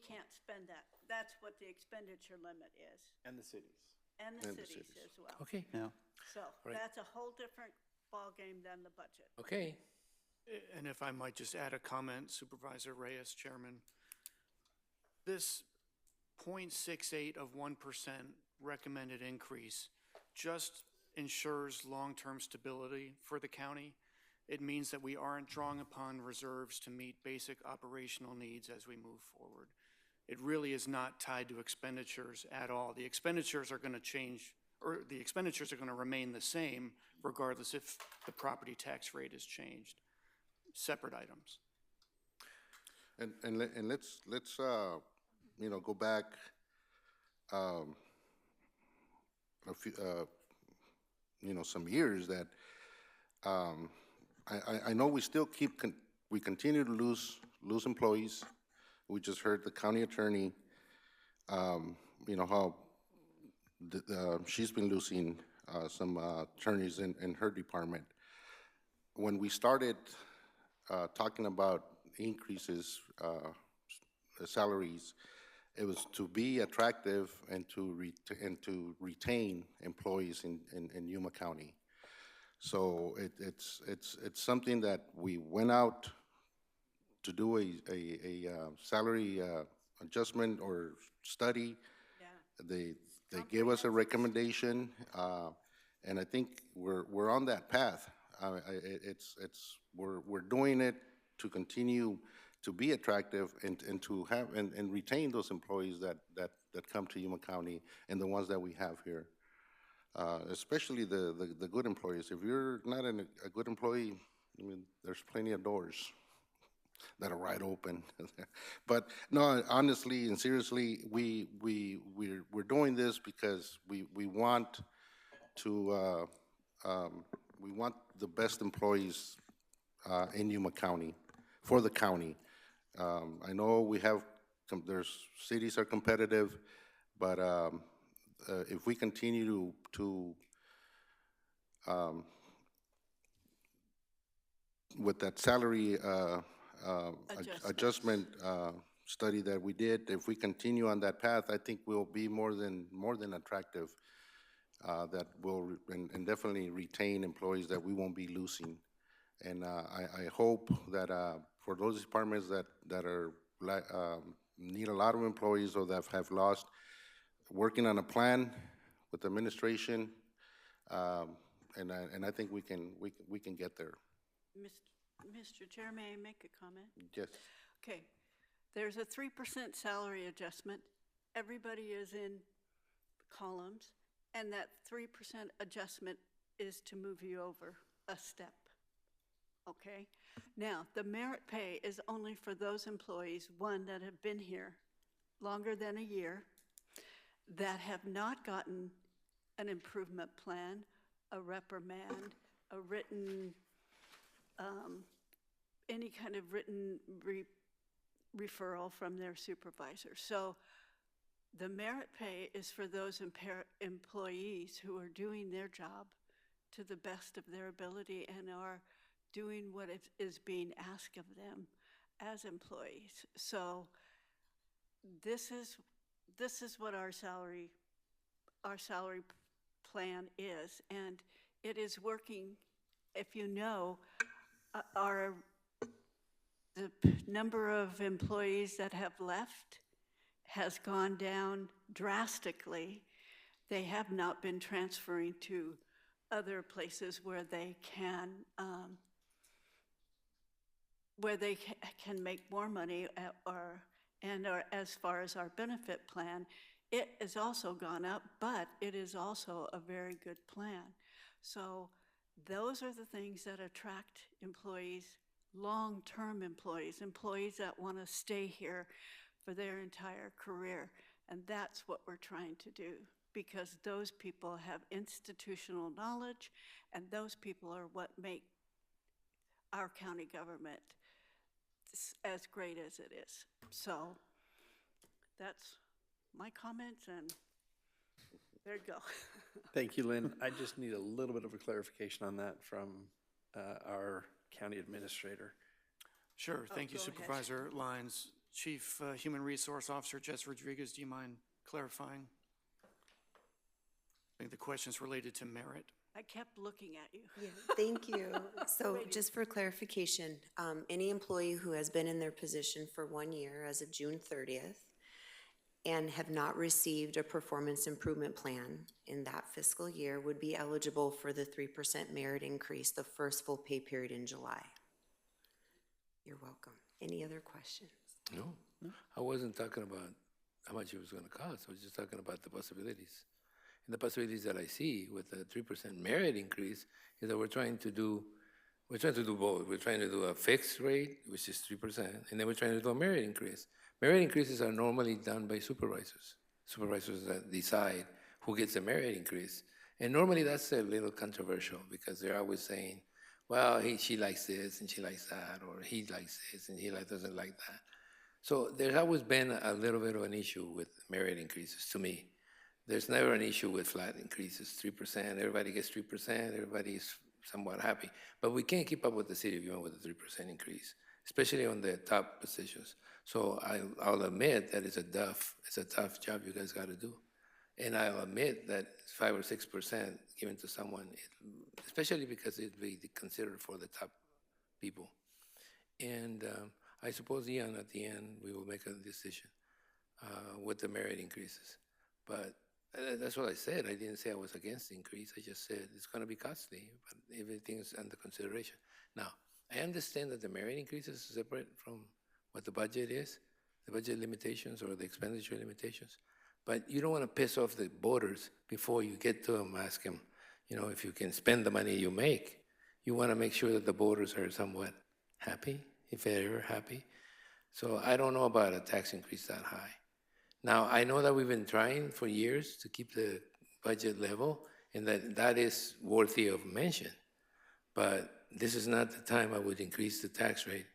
can't spend that. That's what the expenditure limit is. And the cities. And the cities as well. Okay. Yeah. So Right. that's a whole different ballgame than the budget. Okay. And if I might just add a comment, Supervisor Reyes, Chairman, this 0.68 of 1% recommended increase just ensures long-term stability for the county. It means that we aren't drawing upon reserves to meet basic operational needs as we move forward. It really is not tied to expenditures at all. The expenditures are going to change, or the expenditures are going to remain the same regardless if the property tax rate is changed. Separate items. And let's you know, go back a few you know, some years that I know we still we continue to lose employees. We just heard the county attorney, you know, how she's been losing some attorneys in her department. When we started talking about increases, salaries, it was to be attractive and to retain employees in Yuma County. So it's something that we went out to do a salary adjustment or study. Yeah. They gave us a recommendation, and I think we're on that path. We're doing it to continue to be attractive and to have and retain those employees that come to Yuma County and the ones that we have here. Especially the good employees. If you're not a good employee, I mean, there's plenty of doors that are wide open. But no, honestly and seriously, we're doing this because we want to we want the best employees in Yuma County for the county. I know we have there's cities are competitive, but if we continue to with that salary adjustment study that we did, if we continue on that path, I think we'll be more than attractive. That will and definitely retain employees that we won't be losing. And I hope that for those departments that are need a lot of employees or that have lost, working on a plan with the administration, and I think we can get there. Mr. Chair, may I make a comment? Yes. Okay, there's a 3% salary adjustment. Everybody is in columns, and that 3% adjustment is to move you over a step. Okay? Now, the merit pay is only for those employees, one, that have been here longer than a year, that have not gotten an improvement plan, a reprimand, a written, any kind of written referral from their supervisor. So the merit pay is for those employees who are doing their job to the best of their ability and are doing what is being asked of them as employees. So this is what our salary plan is, and it is working. If you know, the number of employees that have left has gone down drastically. They have not been transferring to other places where they can make more money, and as far as our benefit plan, it has also gone up, but it is also a very good plan. So those are the things that attract employees, long-term employees that want to stay here for their entire career. And that's what we're trying to do, because those people have institutional knowledge, and those people are what make our county government as great as it is. So that's my comments, and there you go. Thank you, Lynn. I just need a little bit of a clarification on that from our county administrator. Sure. Thank you, Supervisor Lyons. Chief Human Resource Officer Jess Rodriguez, do you mind clarifying? I think the question's related to merit. I kept looking at you. Yeah, thank you. So just for clarification, any employee who has been in their position for 1 year as of June 30th and have not received a performance improvement plan in that fiscal year would be eligible for the 3% merit increase the first full pay period in July. You're welcome. Any other questions? No, I wasn't talking about how much it was going to cost. I was just talking about the possibilities. And the possibilities that I see with the 3% merit increase is that we're trying to do both. We're trying to do a fixed rate, which is 3%, and then we're trying to do a merit increase. Merit increases are normally done by supervisors that decide who gets a merit increase. And normally that's a little controversial because they're always saying, well, she likes this and she likes that, or he likes this and he doesn't like that. So there's always been a little bit of an issue with merit increases to me. There's never an issue with flat increases, 3%. Everybody gets 3%. Everybody's somewhat happy. But we can't keep up with the city of Yuma with a 3% increase, especially on the top positions. So I'll admit that it's a tough job you guys got to do. And I'll admit that 5 or 6% given to someone, especially because it'd be considered for the top people. And I suppose, Ian, at the end, we will make a decision with the merit increases. But that's what I said. I didn't say I was against the increase. I just said it's going to be costly, but everything's under consideration. Now, I understand that the merit increase is separate from what the budget is, the budget limitations or the expenditure limitations. But you don't want to piss off the voters before you get to them, ask them, if you can spend the money you make. You want to make sure that the voters are somewhat happy, if they're ever happy. So I don't know about a tax increase that high. Now, I know that we've been trying for years to keep the budget level, and that is worthy of mention. But this is not the time I would increase the tax rate.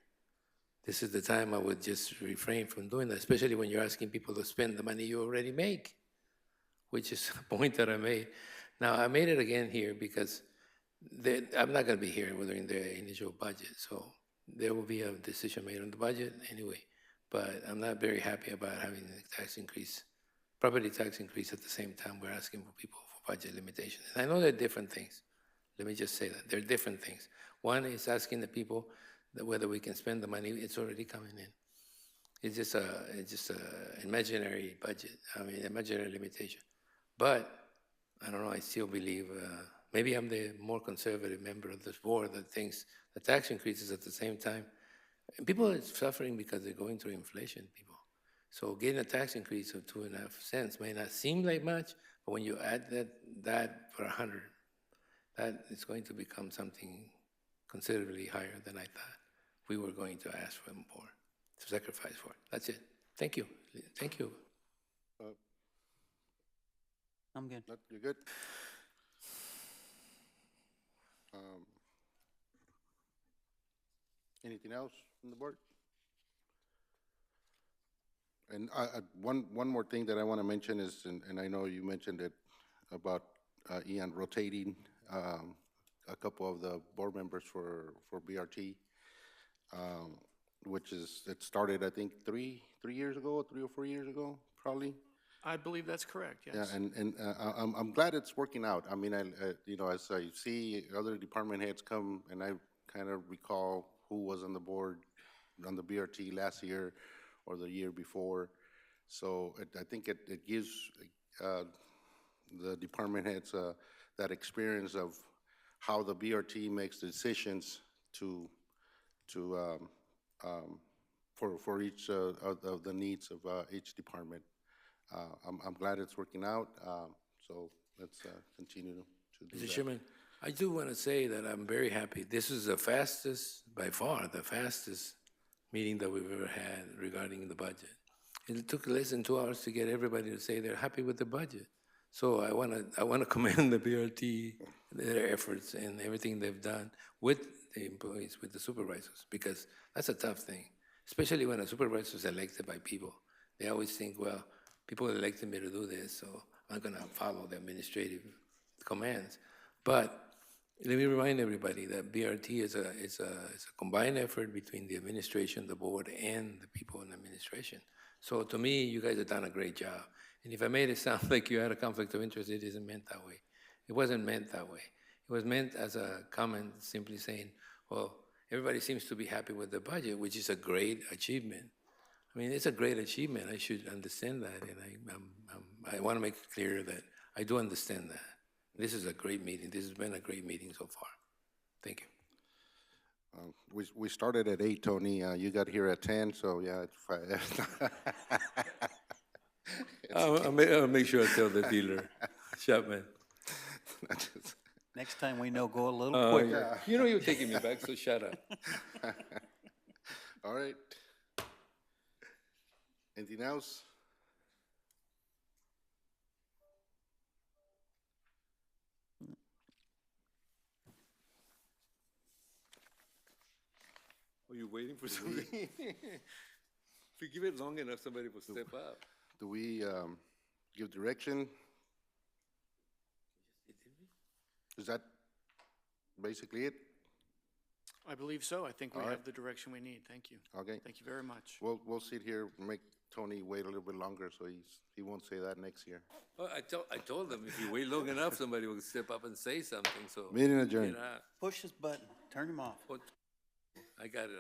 This is the time I would just refrain from doing that, especially when you're asking people to spend the money you already make, which is a point that I made. Now, I made it again here because I'm not going to be here during the initial budget, so there will be a decision made on the budget anyway. But I'm not very happy about having the tax increase, property tax increase at the same time we're asking for people for budget limitations. And I know they're different things. Let me just say that. They're different things. One is asking the people that whether we can spend the money, it's already coming in. It's just a imaginary budget, imaginary limitation. But, I don't know, I still believe, maybe I'm the more conservative member of this board that thinks the tax increases at the same time. And people are suffering because they're going through inflation, people. So getting a tax increase of 2.5 cents may not seem like much, but when you add that for 100, that is going to become something considerably higher than I thought we were going to ask for more, to sacrifice for it. That's it. Thank you. Thank you. I'm good. You're good? Anything else from the board? And one more thing that I want to mention is, and I know you mentioned it about Ian rotating a couple of the board members for BRT, which it started, I think, 3 years ago, 3 or 4 years ago, probably. I believe that's correct, yes. Yeah, and I'm glad it's working out. I mean, as I see other department heads come, and I kind of recall who was on the board on the BRT last year or the year before. So I think it gives the department heads that experience of how the BRT makes decisions for each of the needs of each department. I'm glad it's working out, so let's continue to do Mr. that. Chairman, I do want to say that I'm very happy. This is the fastest, by far, the fastest meeting that we've ever had regarding the budget. It took less than 2 hours to get everybody to say they're happy with the budget. So I want to commend the BRT, their efforts and everything they've done with the employees, with the supervisors, because that's a tough thing, especially when a supervisor is elected by people. They always think, well, people elected me to do this, so I'm going to follow the administrative commands. But let me remind everybody that BRT is a combined effort between the administration, the board, and the people in the administration. So to me, you guys have done a great job. And if I made it sound like you had a conflict of interest, it isn't meant that way. It wasn't meant that way. It was meant as a comment simply saying, well, everybody seems to be happy with the budget, which is a great achievement. I mean, it's a great achievement. I should understand that, and I want to make it clear that I do understand that. This is a great meeting. This has been a great meeting so far. Thank you. We started at 8, Tony. You got here at 10, so yeah, it's 5. I'll make sure I tell the dealer, Chapman. Next time we know, go a little quicker. You know you're taking me back, so shut up. All right. Anything else? Are you waiting for something? If you give it long enough, somebody will step up. Do we give direction? Is that basically it? I believe so. I think we All right. have the direction we need. Thank you. Okay. Thank you very much. We'll sit here, make Tony wait a little bit longer, so he won't say that next year. Well, I told them if you wait long enough, somebody will step up and say something, so. Meeting adjourned. Push his button, turn him off. I got it.